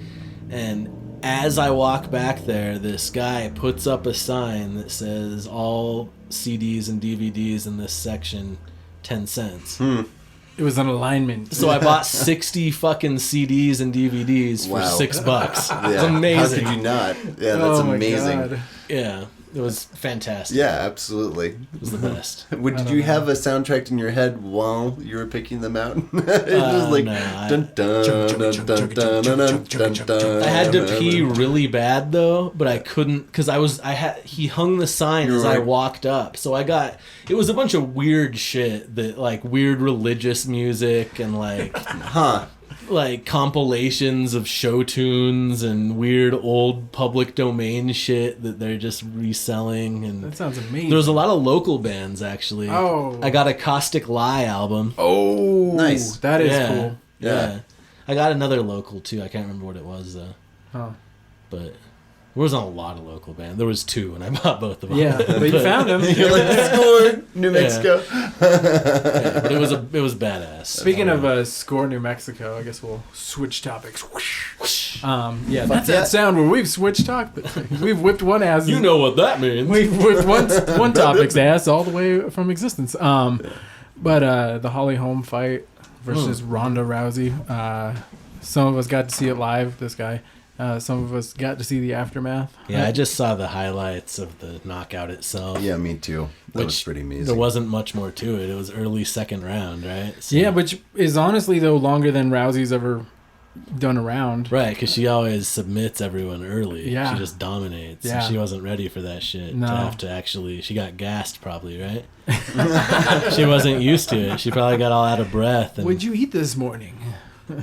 and as I walk back there, this guy puts up a sign that says all CDs and DVDs in this section 10 cents. It was an alignment. So I bought 60 fucking CDs and DVDs for $6. Yeah. It's amazing. How could you not? Yeah, that's amazing. God. Yeah, it was fantastic. Yeah, absolutely. It was the best. Did you have a soundtrack in your head while you were picking them out? It was like dun dun dun dun dun dun dun. I had to pee really bad though, but I couldn't because he hung the sign as I walked up. So it was a bunch of weird shit that like weird religious music and like like compilations of show tunes and weird old public domain shit that they're just reselling. And that sounds amazing. There was a lot of local bands actually. Oh, I got a Caustic Lie album. Oh, nice. That is cool. Yeah. I got another local too. I can't remember what it was though. Oh. But there wasn't a lot of local bands. There was 2, and I bought both of them. Yeah, but you found them. You're like, score, New Mexico. Yeah, but it was badass. Speaking of Score, New Mexico, I guess we'll switch topics. That's that sound where we've switched topics. We've whipped one ass. You know what that means. We've whipped one topic's ass all the way from existence. But the Holly Holm fight versus Ronda Rousey. Some of us got to see it live. This guy. Some of us got to see the aftermath. Yeah, I just saw the highlights of the knockout itself. Yeah, me too. That was pretty amazing. There wasn't much more to it. It was early second round, right? So, yeah, which is honestly, though, longer than Rousey's ever done a round. Right, because she always submits everyone early. Yeah. She just dominates. Yeah. She wasn't ready for that shit. No. To have to actually... She got gassed probably, right? She wasn't used to it. She probably got all out of breath. And, What'd you eat this morning?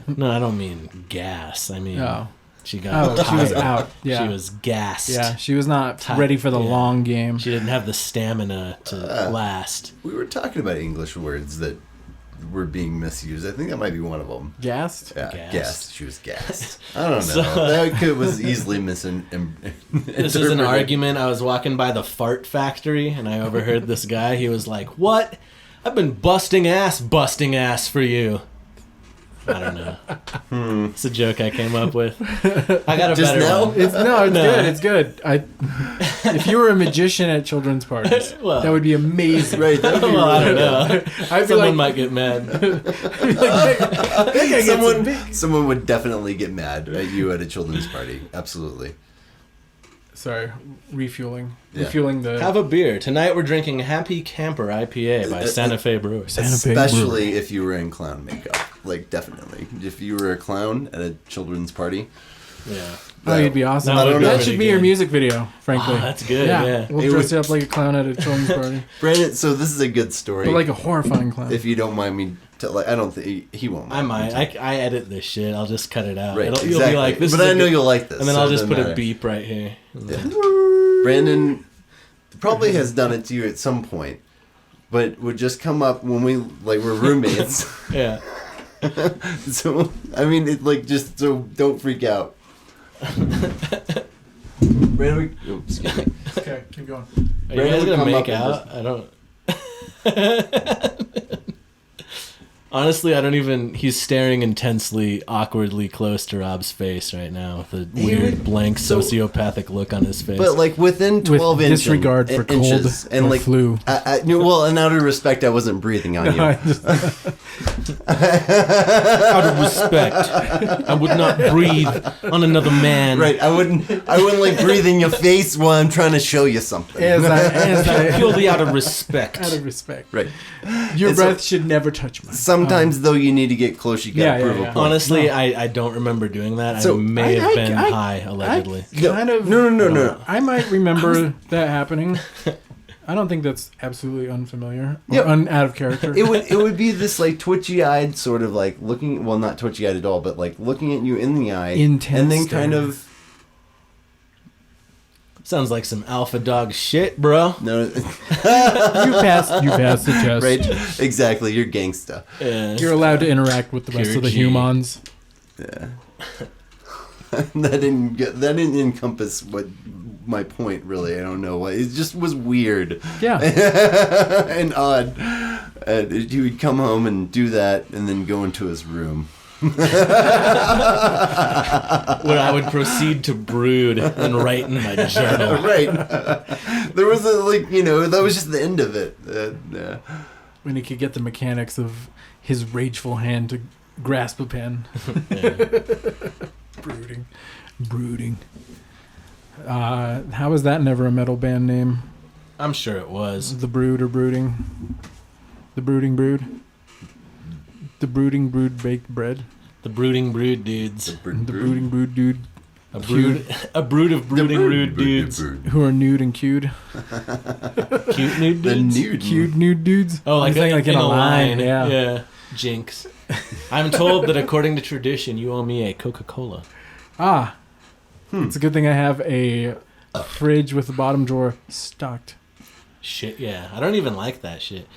No, I don't mean gas. I mean... Oh. She got she was out. Yeah. She was gassed. Yeah, she was not ready for the long game. She didn't have the stamina to last. We were talking about English words that were being misused. I think that might be one of them. Gassed? Yeah, gassed. She was gassed. I don't know. That was easily misinterpreted. This is an argument. I was walking by the fart factory, and I overheard this guy. He was like, "What? I've been busting ass for you." I don't know. It's a joke I came up with. I got a Just better now? one. It's good. If you were a magician at children's parties, that would be amazing. Right, that would be Well, I don't know. I'd Someone might get mad. Someone would definitely get mad at you at a children's party. Absolutely. Sorry, refueling. Yeah. Refueling the... Have a beer. Tonight we're drinking Happy Camper IPA by Santa Fe Brewers. Especially if you were in clown makeup. Like, definitely. If you were a clown at a children's party. Yeah. Oh, you'd be awesome. That would be That pretty should be good. your music video, frankly. Oh, that's good, yeah. We'll dress you up like a clown at a children's party. Brandon, so this is a good story. But like a horrifying clown. If you don't mind me, I don't think he won't. I might. I edit this shit. I'll just cut it out. Right, You'll exactly. be like, this but is I know you'll like this. And then so I'll it just doesn't put a matter. beep right here. Yeah. Brandon probably has done it to you at some point, but would just come up when we're roommates. Yeah. So, I mean, it like just so don't freak out. Brandon, excuse me. Okay, keep going. Are you guys Brandon would gonna come make up and out? I don't. Honestly, I don't even. He's staring intensely, awkwardly close to Rob's face right now with a weird, blank, sociopathic look on his face. But like within 12 With disregard for inches, cold and or like flu. Well, and out of respect, I wasn't breathing on you. Out of respect, I would not breathe on another man. Right, I wouldn't like breathe in your face while I'm trying to show you something. As I Purely out of respect. out of respect. Right. Your And breath should never touch mine. Sometimes though you need to get close. You gotta prove a point. Honestly, I don't remember doing that. So, I may have been I- high, allegedly. Kind of. No. I might remember that happening. I don't think that's absolutely unfamiliar or Yeah. out of character. It would be this like twitchy-eyed sort of like looking, well, not twitchy-eyed at all, but like looking at you in the eye, Intense and then staring. kind of Sounds like some alpha dog shit, bro. no, you passed the test. right, exactly. You're gangsta. Yeah. You're allowed to interact with the rest Pure of the G. humans. Yeah. that didn't encompass what my point really. I don't know why. It just was weird. Yeah. And odd. He would come home and do that, and then go into his room. Where I would proceed to brood and write in my journal. Right. There was a that was just the end of it. When he could get the mechanics of his rageful hand to grasp a pen. Brooding. How is that never a metal band name? I'm sure it was. The Brood or Brooding? The Brooding Brood? The Brooding Brood Baked Bread? The brooding brood dudes. The Brooding Brood Dude A brood of brooding rude dudes. who are nude and cued. Cute nude dudes? Cute nude dudes? Oh, like, I'm saying, like in a line. Yeah. Yeah. Jinx. I'm told that according to tradition, you owe me a Coca-Cola. Ah. It's a good thing I have a fridge with the bottom drawer stocked. Shit, yeah. I don't even like that shit.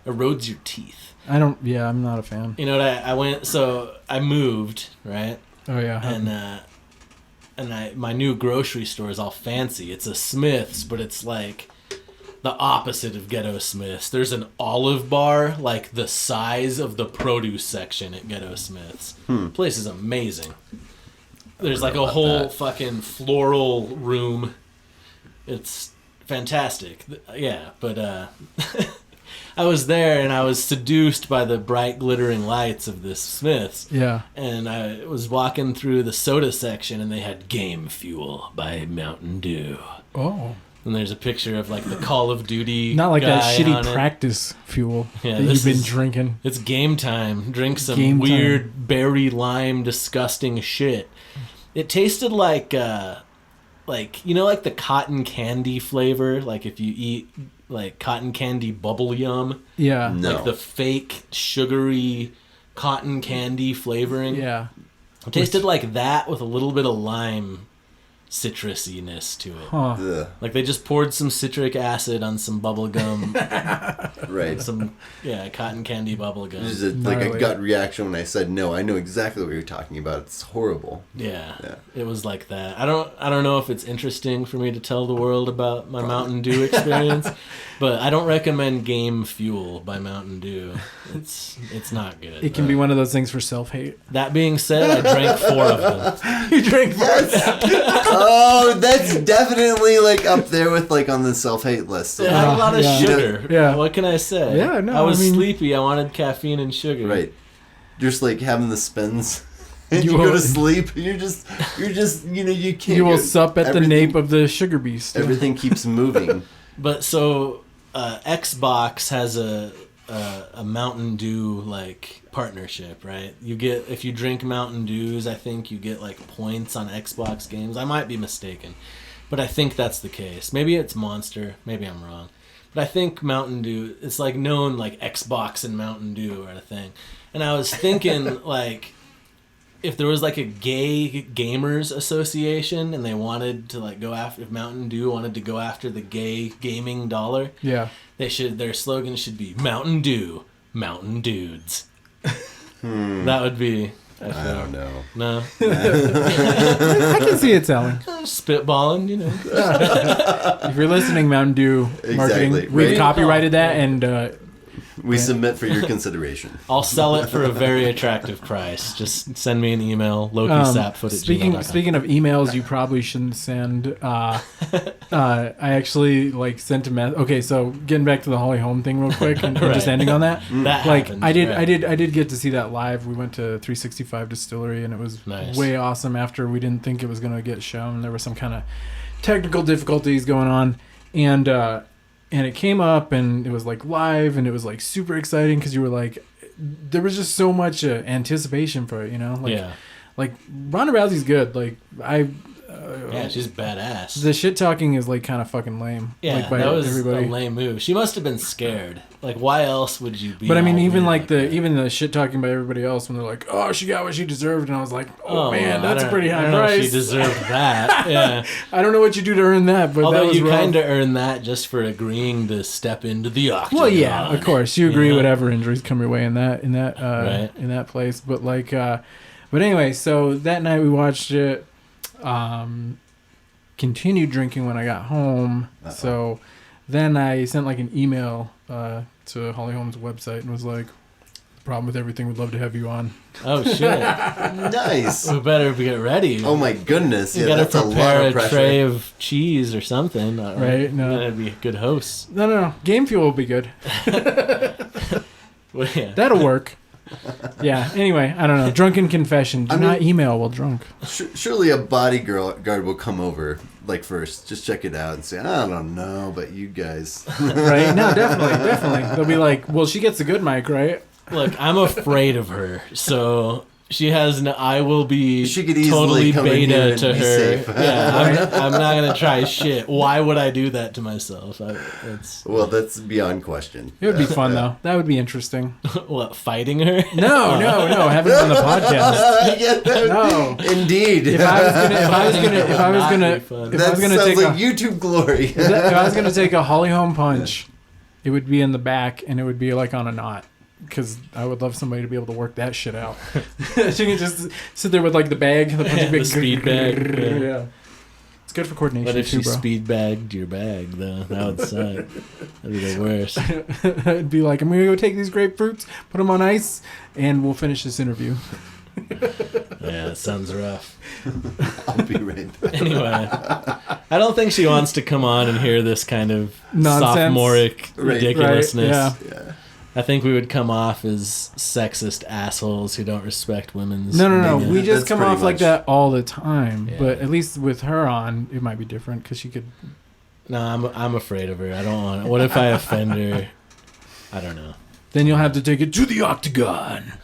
Erodes your teeth. I'm not a fan. You know what, I moved, right? Oh, yeah. And my new grocery store is all fancy. It's a Smith's, but it's like the opposite of Ghetto Smith's. There's an olive bar like the size of the produce section at Ghetto Smith's. The place is amazing. There's like a whole fucking floral room. It's fantastic. Yeah, but I was there and I was seduced by the bright glittering lights of this Smith's. Yeah. And I was walking through the soda section and they had Game Fuel by Mountain Dew. Oh. And there's a picture of like the Call of Duty Not like that guy shitty on it. practice fuel Yeah, that this you've been is- drinking. It's game time. Drink some Game weird time. berry lime disgusting shit. It tasted like like the cotton candy flavor, like if you eat like cotton candy bubble yum. Yeah. No. Like the fake sugary cotton candy flavoring. Yeah. It tasted like that with a little bit of lime citrusiness to it. Huh. Ugh. Like they just poured some citric acid on some bubble gum, Right. some cotton candy bubble gum. This is like a Gnarly. gut reaction when I said no. I know exactly what you're talking about. It's horrible. Yeah, Yeah. it was like that. I don't know if it's interesting for me to tell the world about my Mountain Dew experience, but I don't recommend Game Fuel by Mountain Dew. It's not good. It can be one of those things for self-hate. That being said, I drank 4 of them. You drink Oh, that's definitely like up there with like on the self-hate list. I had a lot of Yeah. sugar. Yeah. What can I say? Yeah, no, I was I mean- sleepy. I wanted caffeine and sugar. Right. Just like having the spins. And You you go will- to sleep. You're just you can't. You will get- sup at the everything- nape of the sugar beast. Everything keeps moving. But so Xbox has a Mountain Dew like partnership, right? You get, if you drink Mountain Dews, I think you get like points on Xbox games. I might be mistaken, but I think that's the case. Maybe it's Monster, maybe I'm wrong. But I think Mountain Dew, it's like known like Xbox and Mountain Dew are a thing. And I was thinking like if there was like a gay gamers association and they wanted to like go after, if Mountain Dew wanted to go after the gay gaming dollar, Yeah. their slogan should be Mountain Dew, Mountain Dudes. That would be. I don't know. No. I can see it selling. Spitballing, you know. If you're listening, Mountain Dew Marketing, Exactly. we've Right. copyrighted that, and We submit for your consideration. I'll sell it for a very attractive price. Just send me an email, lokisapfoot@gmail.com. speaking of emails, you probably shouldn't send. I actually sent a message. Okay, so getting back to the Holly Holm thing real quick, and just ending on that. That Like happened, I right. did get to see that live. We went to 365 Distillery, and it was Nice. way awesome. After we didn't think it was going to get shown, there was some kind of technical difficulties going on, and it came up, and it was live, and it was super exciting because you were there was just so much anticipation for it, you know. Yeah. Ronda Rousey's good. Yeah, she's badass. The shit talking is kind of fucking lame. Yeah, by that was everybody. a lame move. She must have been scared. Why else would you be? But I mean, all even weird that? even the shit talking by everybody else when they're like, "Oh, she got what she deserved," and I was like, "Oh, man, well, that's a pretty I high don't know if price." She deserved that. Yeah. I don't know what you do to earn that, but that Although was you wrong. kind of earned that just for agreeing to step into the octagon. Well, yeah, of course, you agree. Yeah. Whatever injuries come your way in that Right. in that place, but but anyway, so that night we watched it. Continued drinking when I got home. Uh-oh. So then I sent an email to Holly Holm's website and was like, "Problem with everything. Would love to have you on." Oh shit! Nice. We better get ready. Oh my goodness. You Yeah, gotta that's a lot prepare of a pressure. tray of cheese or something. Right, no. That'd be a good host. No. Game Fuel will be good. Well, yeah. That'll work. Yeah. Anyway, I don't know. Drunken confession. Do not email while drunk. Surely a bodyguard will come over first, just check it out and say, "I don't know, but you guys." Right? No, definitely. They'll be like, "Well, she gets a good mic, right?" Look, I'm afraid of her, so she has no. I will be She could easily totally come in here beta and to be her. safe. Yeah, I'm not gonna try shit. Why would I do that to myself? It's Well, that's beyond question. It would be fun though. That would be interesting. what, fighting her? No. Having her on the podcast. Yeah, No. indeed. If I was gonna Not be fun. that sounds take like YouTube glory. if I was gonna take a Holly Holm punch, it would be in the back and it would be on a knot. Because I would love somebody to be able to work that shit out. She can just sit there with the bag, the punching bag, The speed bag, yeah. Yeah, it's good for coordination. But if too, she bro. speed bagged your bag, though, that would suck. That'd be the worst. It'd be like, I'm gonna go take these grapefruits, put them on ice, and we'll finish this interview. Yeah, that sounds rough. I'll be right back. Anyway, I don't think she wants to come on and hear this kind of Nonsense. sophomoric Right. ridiculousness. Right, Yeah. I think we would come off as sexist assholes who don't respect women's. No. opinion. We just That's come pretty off like much- that all the time. Yeah. But at least with her on, it might be different because she could. No, I'm afraid of her. I don't want. What if I offend her? I don't know. Then you'll have to take it to the octagon.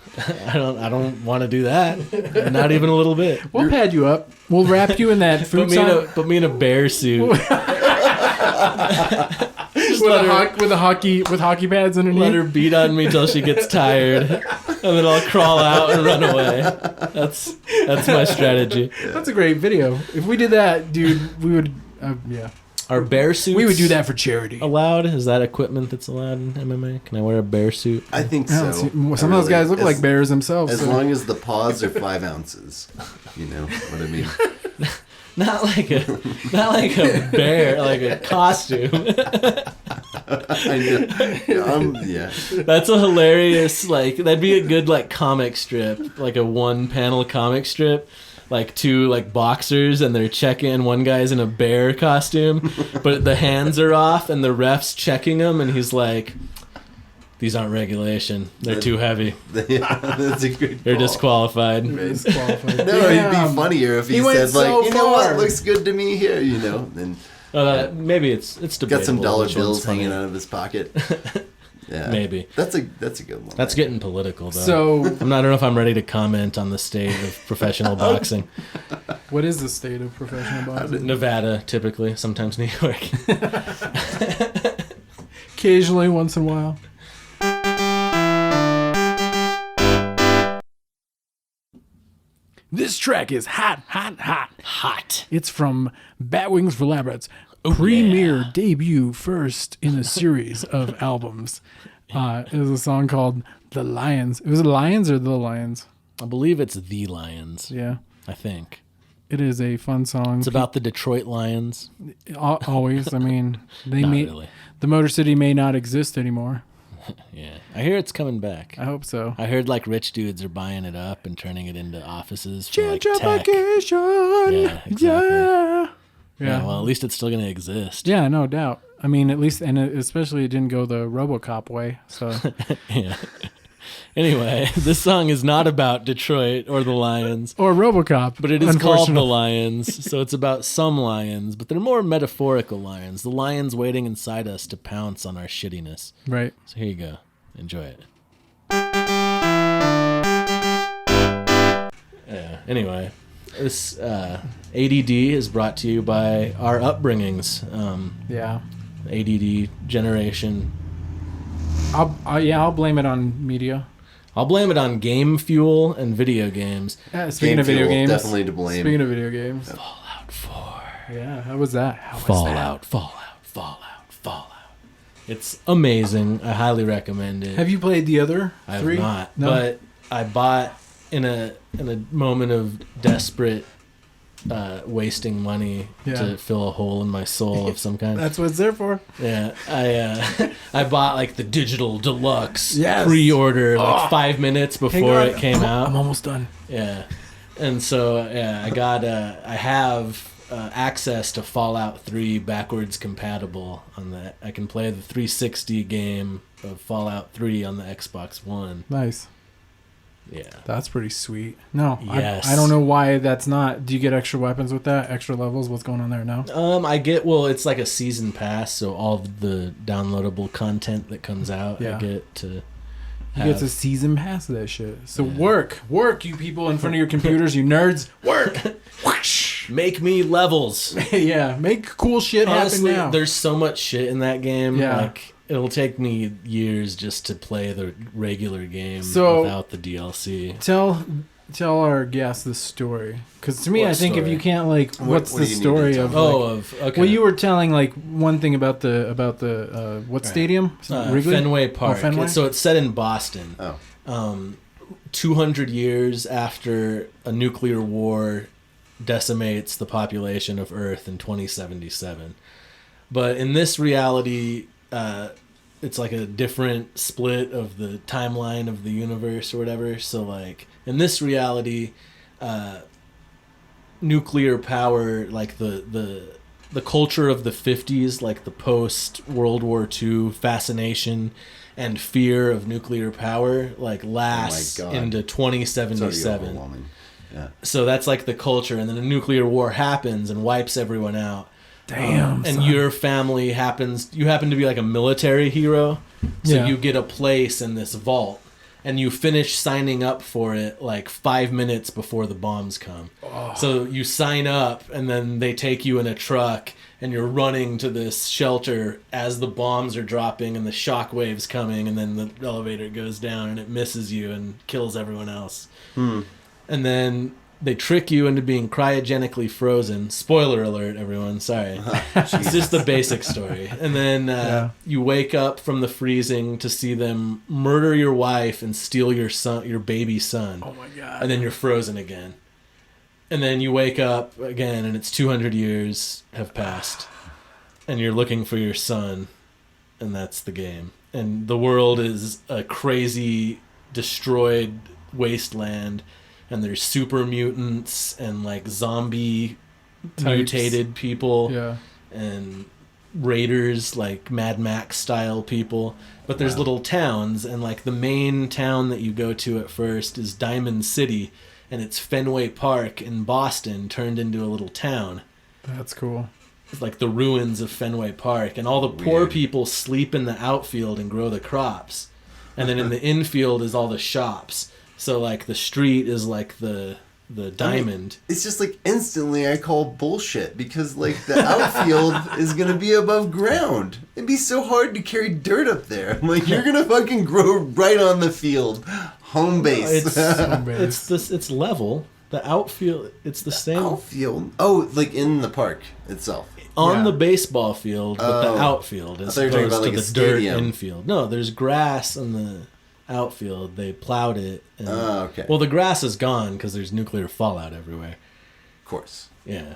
I don't want to do that. Not even a little bit. We'll pad you up. We'll wrap you in that food Put me in a bear suit. with hockey pads underneath. Let her beat on me till she gets tired, and then I'll crawl out and run away. That's my strategy. That's a great video. If we did that, dude, we would. Yeah, Are bear suits? we would do that for charity. Allowed? Is that equipment that's allowed in MMA? Can I wear a bear suit? I think I don't so. see- some of those guys look like bears themselves. As so- long as the paws are 5 ounces. You know what I mean? Not like a bear, like a costume. I know. Yeah. That's a hilarious, that'd be a good, comic strip, like a 1-panel comic strip, two, boxers, and they're checking, one guy's in a bear costume, but the hands are off, and the ref's checking him, and he's like, these aren't regulation. They're too heavy. Yeah, that's a good They're call. disqualified. Disqualified. No, it'd Damn. be funnier if he went said, so you know far. what looks good to me here, and Maybe it's debatable. got some dollar which one's bills hanging funnier. out of his pocket. Yeah. Maybe. That's a good one. That's getting political, though. So, I don't know if I'm ready to comment on the state of professional boxing. what is the state of professional boxing? Nevada, typically. Sometimes New York. Occasionally, once in a while. This track is hot. Hot. It's from Batwings for Lab Rats' premier debut, first in a series of albums. It was a song called The Lions. It was the Lions or The Lions? I believe it's The Lions. Yeah. I think. It is a fun song. It's about the Detroit Lions. Always. I mean, Not really. The Motor City may not exist anymore. Yeah. I hear it's coming back. I hope so. I heard like rich dudes are buying it up and turning it into offices for like tech. Gentrification. Yeah, exactly. Yeah. Well, at least it's still going to exist. Yeah, no doubt. I mean, at least, and especially it didn't go the RoboCop way. So, Yeah. Anyway, this song is not about Detroit or the Lions, or RoboCop, but it is called The unfortunately. Lions. So it's about some lions, but they're more metaphorical lions. The lions waiting inside us to pounce on our shittiness. Right. So here you go. Enjoy it. Yeah. Anyway, this ADD is brought to you by our upbringings. Yeah. ADD generation. I'll blame it on media. I'll blame it on game fuel and video games. Speaking Game of video fuel, games, definitely to blame. Speaking of video games, Fallout 4. yeah, how was that? How was Fallout. It's amazing. I highly recommend it. that? Have you played the other I have three? not, No? but I bought in a moment of desperate wasting money Yeah. to fill a hole in my soul of some kind. That's what it's there for. Yeah, I bought like the digital deluxe Yes. pre-order like 5 minutes before on. it came out. I'm almost done. Yeah, and so I have access to Fallout 3 backwards compatible on that. I can play the 360 game of Fallout 3 on the Xbox One. Nice. Yeah. That's pretty sweet. No, Yes. I don't know why that's not. Do you get extra weapons with that? Extra levels? What's going on there now? It's like a season pass, so all of the downloadable content that comes out, Yeah. I get to You get a season pass of that shit. So work, you people in front of your computers, you nerds, work. Whoosh. make me levels. Yeah, make cool shit Honestly, happen now. there's so much shit in that game. Yeah. Like, it'll take me years just to play the regular game So- without the DLC. Tell our guests the story, because to me, What I think if story? you can't like, what's what the do you need story to of? tell? Like, Okay. well, you were telling like one thing about the what Right. stadium? Wrigley? Fenway Park. Fenway? So it's set in Boston. Oh. 200 years after a nuclear war decimates the population of Earth in 2077. But in this reality, it's like a different split of the timeline of the universe or whatever. So like in this reality, nuclear power, like the culture of the 50s, like the post World War II fascination and fear of nuclear power, like lasts God. into It's already 2077. overwhelming. Yeah. So that's like the culture, and then a nuclear war happens and wipes everyone out. Damn. And son. your family you happen to be like a military hero, so Yeah. you get a place in this vault, and you finish signing up for it like 5 minutes before the bombs come. Oh. So you sign up, and then they take you in a truck, and you're running to this shelter as the bombs are dropping and the shock waves coming, and then the elevator goes down and it misses you and kills everyone else. And then they trick you into being cryogenically frozen. Spoiler alert, everyone. Sorry. It's just the basic story. And then you wake up from the freezing to see them murder your wife and steal your baby son. Oh my god. And then you're frozen again. And then you wake up again, and it's 200 years have passed. And you're looking for your son, and that's the game. And the world is a crazy, destroyed wasteland. And there's super mutants and like zombie Types. mutated people Yeah. and raiders, like Mad Max style people. But there's little towns, and like the main town that you go to at first is Diamond City, and it's Fenway Park in Boston turned into a little town. That's cool. It's like the ruins of Fenway Park, and all the poor Weird. people sleep in the outfield and grow the crops. And then in the infield is all the shops. So like the street is like the diamond. It's just like instantly I call bullshit because like the outfield is gonna be above ground. It'd be so hard to carry dirt up there. I'm like, you're gonna fucking grow right on the field, home base. It's level. The outfield, it's the same. Outfield? Oh, like in the park itself. On Yeah. the baseball field, but the outfield I as thought you were talking opposed about, to like, the a dirt stadium. infield. No, there's grass in the outfield. They plowed it. And, Okay. Well, the grass is gone because there's nuclear fallout everywhere. Of course. Yeah.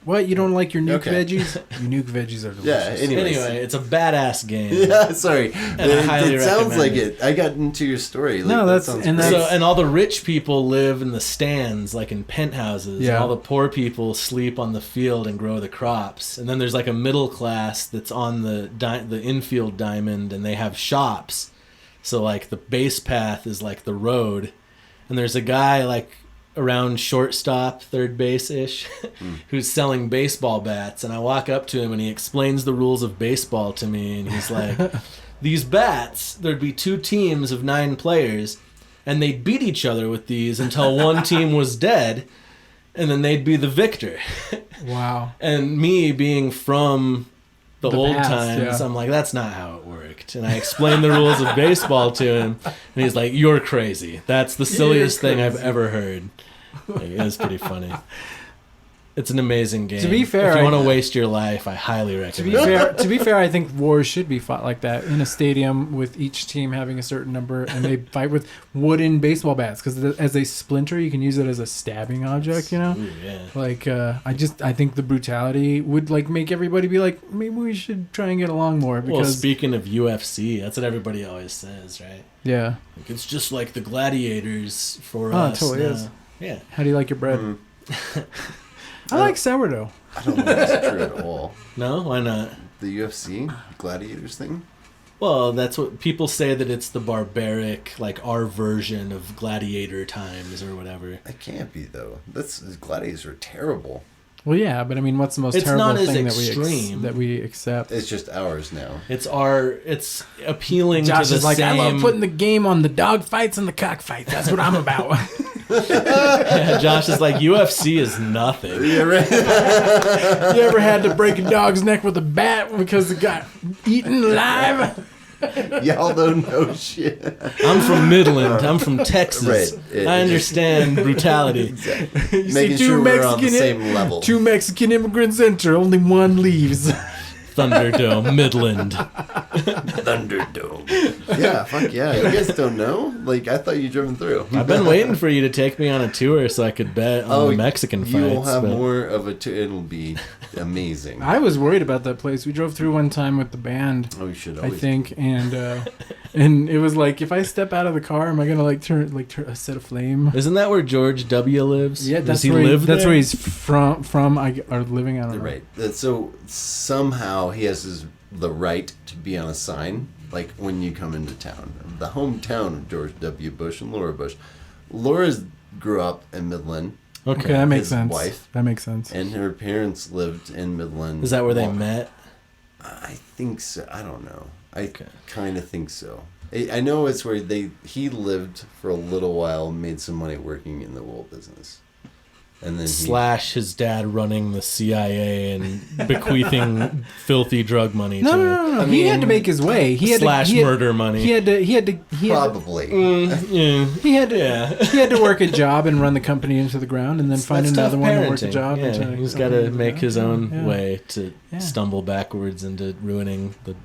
What? You don't like your nuke Okay. veggies? Your nuke veggies are delicious. Yeah, anyways. Anyway, it's a badass game. Yeah, sorry. I highly It sounds recommend like it. it. I got into your story. Like, No, that that's- sounds and great. So, and all the rich people live in the stands, like in penthouses. Yeah. And all the poor people sleep on the field and grow the crops. And then there's like a middle class that's on the infield diamond, and they have shops. So like the base path is like the road, and there's a guy like around shortstop, third base ish, who's selling baseball bats. And I walk up to him, and he explains the rules of baseball to me, and he's like, "These bats, there'd be 2 teams of 9 players, and they'd beat each other with these until one team was dead, and then they'd be the victor." Wow. And me being from the old past, times, yeah. I'm like, that's not how it worked. And I explained the rules of baseball to him, and he's like, "You're crazy. That's the silliest thing I've ever heard." Like, it was pretty funny. It's an amazing game. To be fair, if you I- want to waste your life, I highly recommend it. To be fair, I think wars should be fought like that in a stadium with each team having a certain number, and they fight with wooden baseball bats because as they splinter, you can use it as a stabbing object. You know, Ooh, yeah. like I think the brutality would like make everybody be like, maybe we should try and get along more Well, because speaking of UFC, that's what everybody always says, right? yeah. Like, it's just like the gladiators for Oh, it us. totally now. is. Yeah. How do you like your bread? I like sourdough. I don't know if that's true at all. No, why not? The UFC Gladiators thing? Well, that's what people say, that it's the barbaric, like our version of gladiator times or whatever. It can't be, though. Gladiators are terrible. Well, yeah, but I mean, what's the most It's terrible not as thing extreme. that we accept? It's just ours now. It's appealing Josh to the is like, same. I love putting the game on the dog fights and the cockfights. That's what I'm about. Yeah, Josh is like, UFC is nothing. Yeah, right. You ever had to break a dog's neck with a bat because it got eaten alive? Y'all don't know shit. I'm from Midland. I'm from Texas. Right. I understand brutality. You Making sure we're on the same level. 2 Mexican immigrants enter, only 1 leaves. Thunderdome, Midland. Thunderdome. Yeah, fuck yeah. You guys don't know? Like, I thought you driven through. I've been waiting for you to take me on a tour so I could bet on the Mexican fights. You'll have but- more of a tour. It'll be amazing. I was worried about that place. We drove through one time with the band, Oh, you should I always. think, and it was like, if I step out of the car, am I gonna turn a set of flame? Isn't that where George W. lives? Yeah, Does that's he where live that's there? where he's from. Or living. I don't know. Right. So somehow he has the right to be on a sign, like when you come into town. The hometown of George W. Bush and Laura Bush. Laura grew up in Midland, Okay, that makes His sense. wife. That makes sense. and her parents lived in Midland. Is that where they Well, met? I think so. I don't know. I Okay. kind of think so. I know it's where he lived for a little while, made some money working in the wool business. And then Slash his dad running the CIA and bequeathing filthy drug money No, to no. I He had mean, to make his way. He had slash to, he had, murder money. He had to probably. Yeah. he had to Yeah. he had to work a job and run the company into the ground, and then find That's another tough one to work a parenting. job. Yeah, into he's something got to into the make ground. his own Yeah. way to Yeah. stumble backwards into ruining the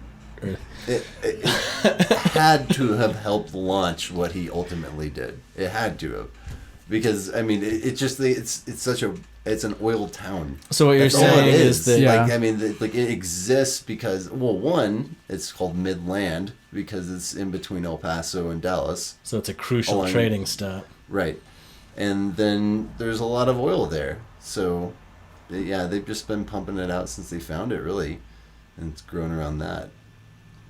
earth. It had to have helped launch what he ultimately did. It had to have, because I mean, it's an oil town. So what you're That's all it saying is that Yeah. like, I mean, like it exists because, well, one, it's called Midland because it's in between El Paso and Dallas, so it's a crucial Oh, I- trading stop. right? And then there's a lot of oil there, so yeah, they've just been pumping it out since they found it, really, and it's grown around that.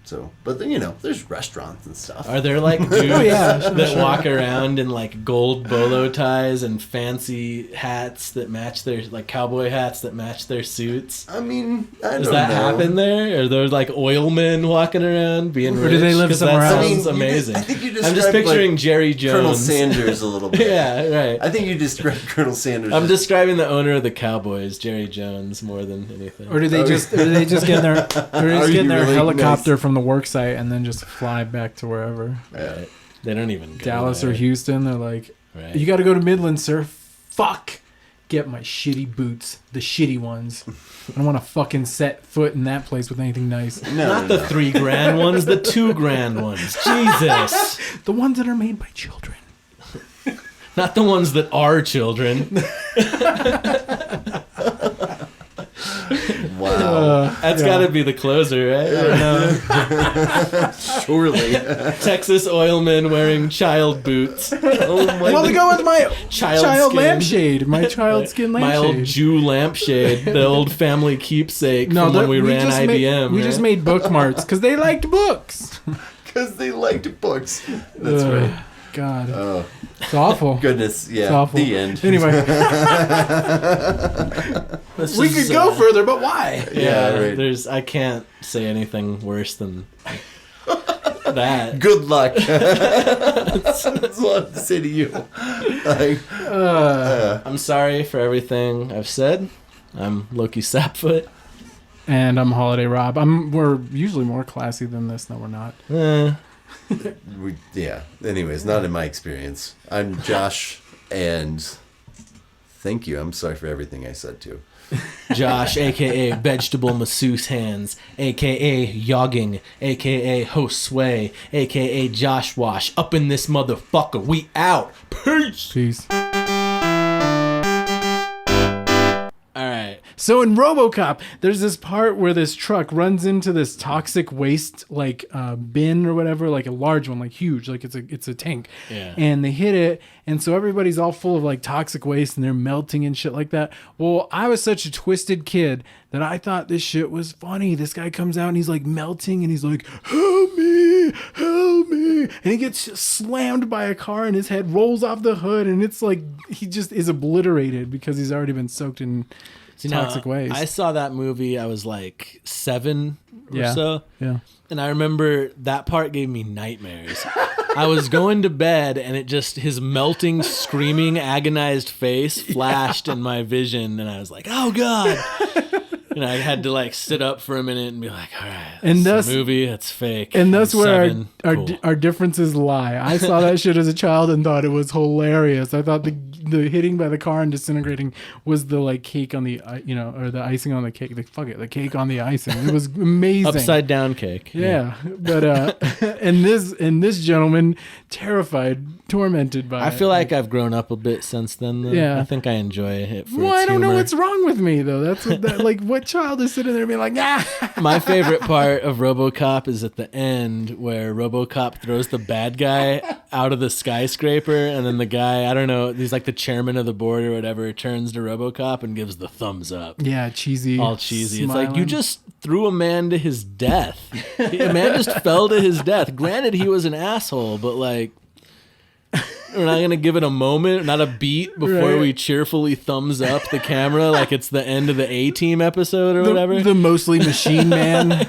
So, but then, there's restaurants and stuff. Are there like dudes yeah, that walk around in like gold bolo ties and fancy hats that match their, like cowboy hats that match their suits? I mean, I Does don't that know. happen there? Are there like oil men walking around being Or rich? do they live 'Cause somewhere that else? sounds I mean, amazing. I think you I'm just described, picturing like, Jerry Jones. Colonel Sanders a little bit. Yeah, right. I think you described Colonel Sanders. I'm as- describing the owner of the Cowboys, Jerry Jones, more than anything. Or do they just get in their Are you really helicopter nice? from the work site and then just fly back to wherever? Right. They don't even go Dallas there. or Houston, they're like, Right. you got to go to Midland, sir. fuck get my shitty boots, the shitty ones. I don't want to fucking set foot in that place with anything nice. Not the $3,000 ones, the $2,000 ones. Jesus. The ones that are made by children. Not the ones that are children. Wow. That's got to be the closer, right? I don't know. Surely. Texas oilman wearing child boots. Oh my Well, to go with my child skin. lampshade. My child skin My lampshade. old Jew lampshade, the old family keepsake from when we ran IBM. We just made bookmarks because they liked books. Because they liked books. That's right. God. Oh. It's awful. Goodness, yeah. It's awful. The end. Anyway. We could go further, but why? Yeah, right. I can't say anything worse than that. Good luck. That's what I have to say to you. Like, I'm sorry for everything I've said. I'm Loki Sapfoot. And I'm Holiday Rob. We're usually more classy than this. No, we're not. Anyways, not in my experience. I'm Josh, and thank you. I'm sorry for everything I said too. Josh, a.k.a. Vegetable Masseuse Hands, a.k.a. Yogging, a.k.a. Host Sway, a.k.a. Josh Wash. Up in this motherfucker. We out. Peace. Peace. All right. So in RoboCop, there's this part where this truck runs into this toxic waste bin or whatever, like a large one, like huge, like it's a tank. Yeah. And they hit it, and so everybody's all full of like toxic waste and they're melting and shit like that. Well, I was such a twisted kid that I thought this shit was funny. This guy comes out and he's like melting and he's like, help me, help me. And he gets slammed by a car and his head rolls off the hood and it's like he just is obliterated because he's already been soaked in toxic waste. I saw that movie. I was like 7 or so. Yeah. And I remember that part gave me nightmares. I was going to bed and his melting, screaming, agonized face flashed in my vision. And I was like, oh God. And I had to like sit up for a minute and be like, all right, that's a movie, that's fake. And that's where cool. our differences lie. I saw that shit as a child and thought it was hilarious. I thought the hitting by the car and disintegrating was the like cake on the or the icing on the cake. The cake on the icing. It was amazing. Upside down cake. Yeah. But and this gentleman terrified, tormented by I feel like I've grown up a bit since then though. Yeah. I think I enjoy it for Well, its I don't know humor. what's wrong with me though. That's like what child is sitting there being like, ah. My favorite part of RoboCop is at the end where RoboCop throws the bad guy out of the skyscraper, and then the guy, I don't know, he's like the chairman of the board or whatever, turns to RoboCop and gives the thumbs up. Yeah, cheesy. All cheesy. Smiling. It's like, you just threw a man to his death. A man just fell to his death. Granted, he was an asshole, but like, we're not going to give it a moment, not a beat before Right. we cheerfully thumbs up the camera like it's the end of the A-Team episode or whatever. The mostly machine man.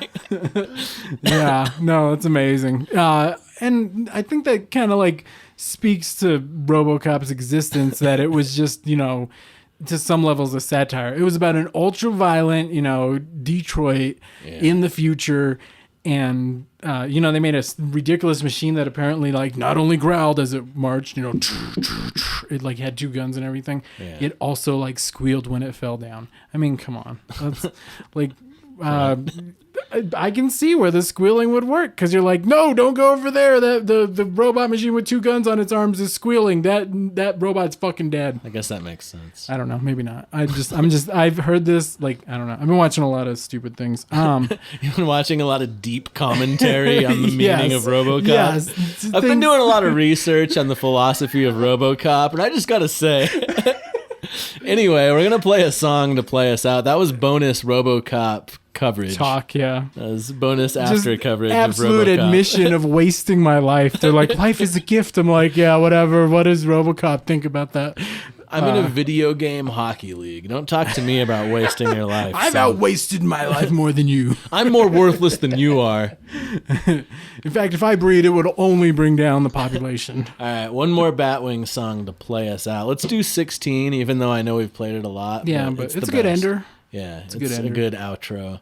Yeah, no, it's amazing. And I think that kind of like speaks to RoboCop's existence, that it was just, to some levels a satire. It was about an ultra-violent, Detroit in the future. And, they made a ridiculous machine that apparently, like, not only growled as it marched, it, like, had 2 guns and everything. Yeah. It also, like, squealed when it fell down. I mean, come on. That's, like, I can see where the squealing would work, because you're like, no, don't go over there. The robot machine with 2 guns on its arms is squealing. That robot's fucking dead. I guess that makes sense. I don't know. Maybe not. I've heard this, like, I don't know. I've been watching a lot of stupid things. You've been watching a lot of deep commentary on the meaning Yes. of RoboCop. Yes. I've been doing a lot of research on the philosophy of RoboCop, and I just got to say... Anyway, we're going to play a song to play us out. That was bonus RoboCop coverage. Yeah. That was bonus after coverage absolute of RoboCop. admission of wasting my life. They're like, life is a gift. I'm like, yeah, whatever. What does RoboCop think about that? I'm in a video game hockey league. Don't talk to me about wasting your life. I've son. outwasted my life more than you. I'm more worthless than you are. In fact, if I breed, it would only bring down the population. All right, one more Batwing song to play us out. Let's do 16, even though I know we've played it a lot. Yeah, but it's the a good best. ender. Yeah, it's a good a ender. good outro.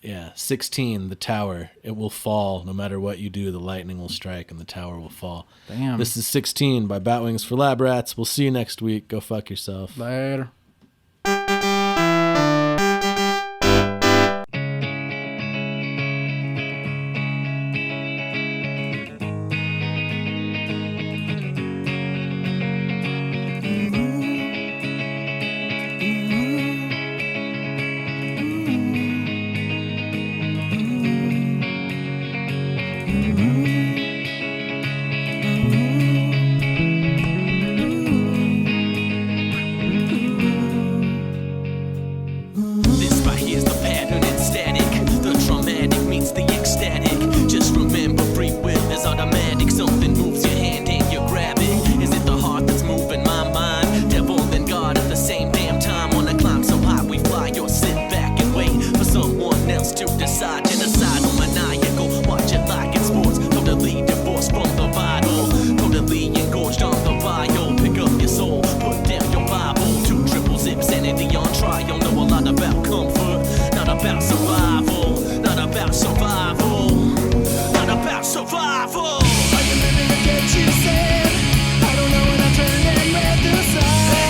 Yeah, 16, the tower. It will fall. No matter what you do, the lightning will strike and the tower will fall. Damn. This is 16 by Batwings for Lab Rats. We'll see you next week. Go fuck yourself. Later. This right here's the pattern and static. The traumatic meets the ecstatic. Just remember, free will is automatic. Something moves your hand and you grab it. Is it the heart that's moving my mind? Devil and God at the same damn time. Wanna climb so high we fly, or sit back and wait for someone else to decide. Genocidal, maniacal, watch it like in sports. Totally divorced from the vital. Totally engorged on the bio. Pick up your soul, put down your Bible. 2 triple zip, sanity on trial. Know a lot about comfort, not about survival. Not about survival. Not about survival. Are you living to get you said? I don't know when I turned and read the signs.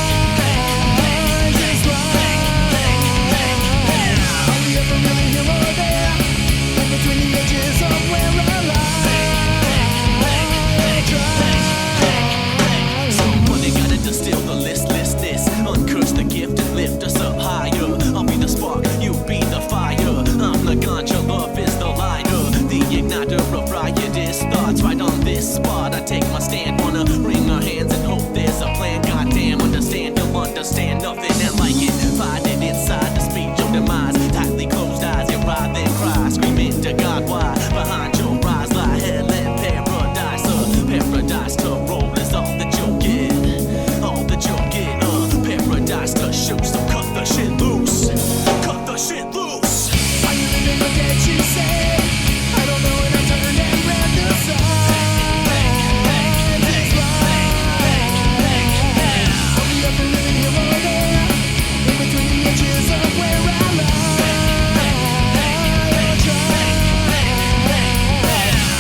It's right. Are we ever really here or there? In between the edges of where I lie. Somebody gotta distill the listlessness, uncurse the gift and lift us up higher. I'll be the spark, you be the fire. I'm the ganja, love is the lighter, the igniter of riotous thoughts. Right on this spot, I take my stand. Wanna wring our hands and hope there's a plan. Goddamn, understand, you'll understand nothing and like it. Find it inside the speech of demise. Tightly closed eyes, you writhe and cry, screaming to God why. Behind your eyes lie hell and paradise. Paradise to roll is all that you'll get. All that you'll get, paradise to shoot. So cut the shit loose. Cut the shit loose. Are you living to get you said? I don't know when I turned and read the signs. It's right. Are we ever really here or there? In between the edges of where I lie.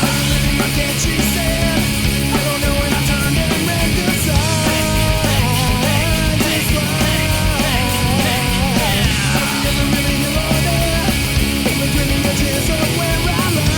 Are you living to get you said? I don't know when I turned and read the signs. It's right. Are we ever really here or there? In between the edges of where I lie.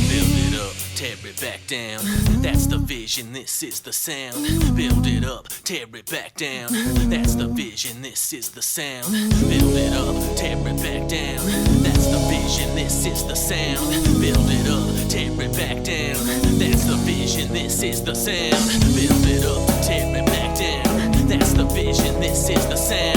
Build it up, tear it back down. That's the vision, this is the sound. Build it up, tear it back down. That's the vision, this is the sound. Build it up, tear it back down. That's the vision, this is the sound. Build it up, tear it back down. That's the vision, this is the sound. Build it up, tear it back down. That's the vision, this is the sound.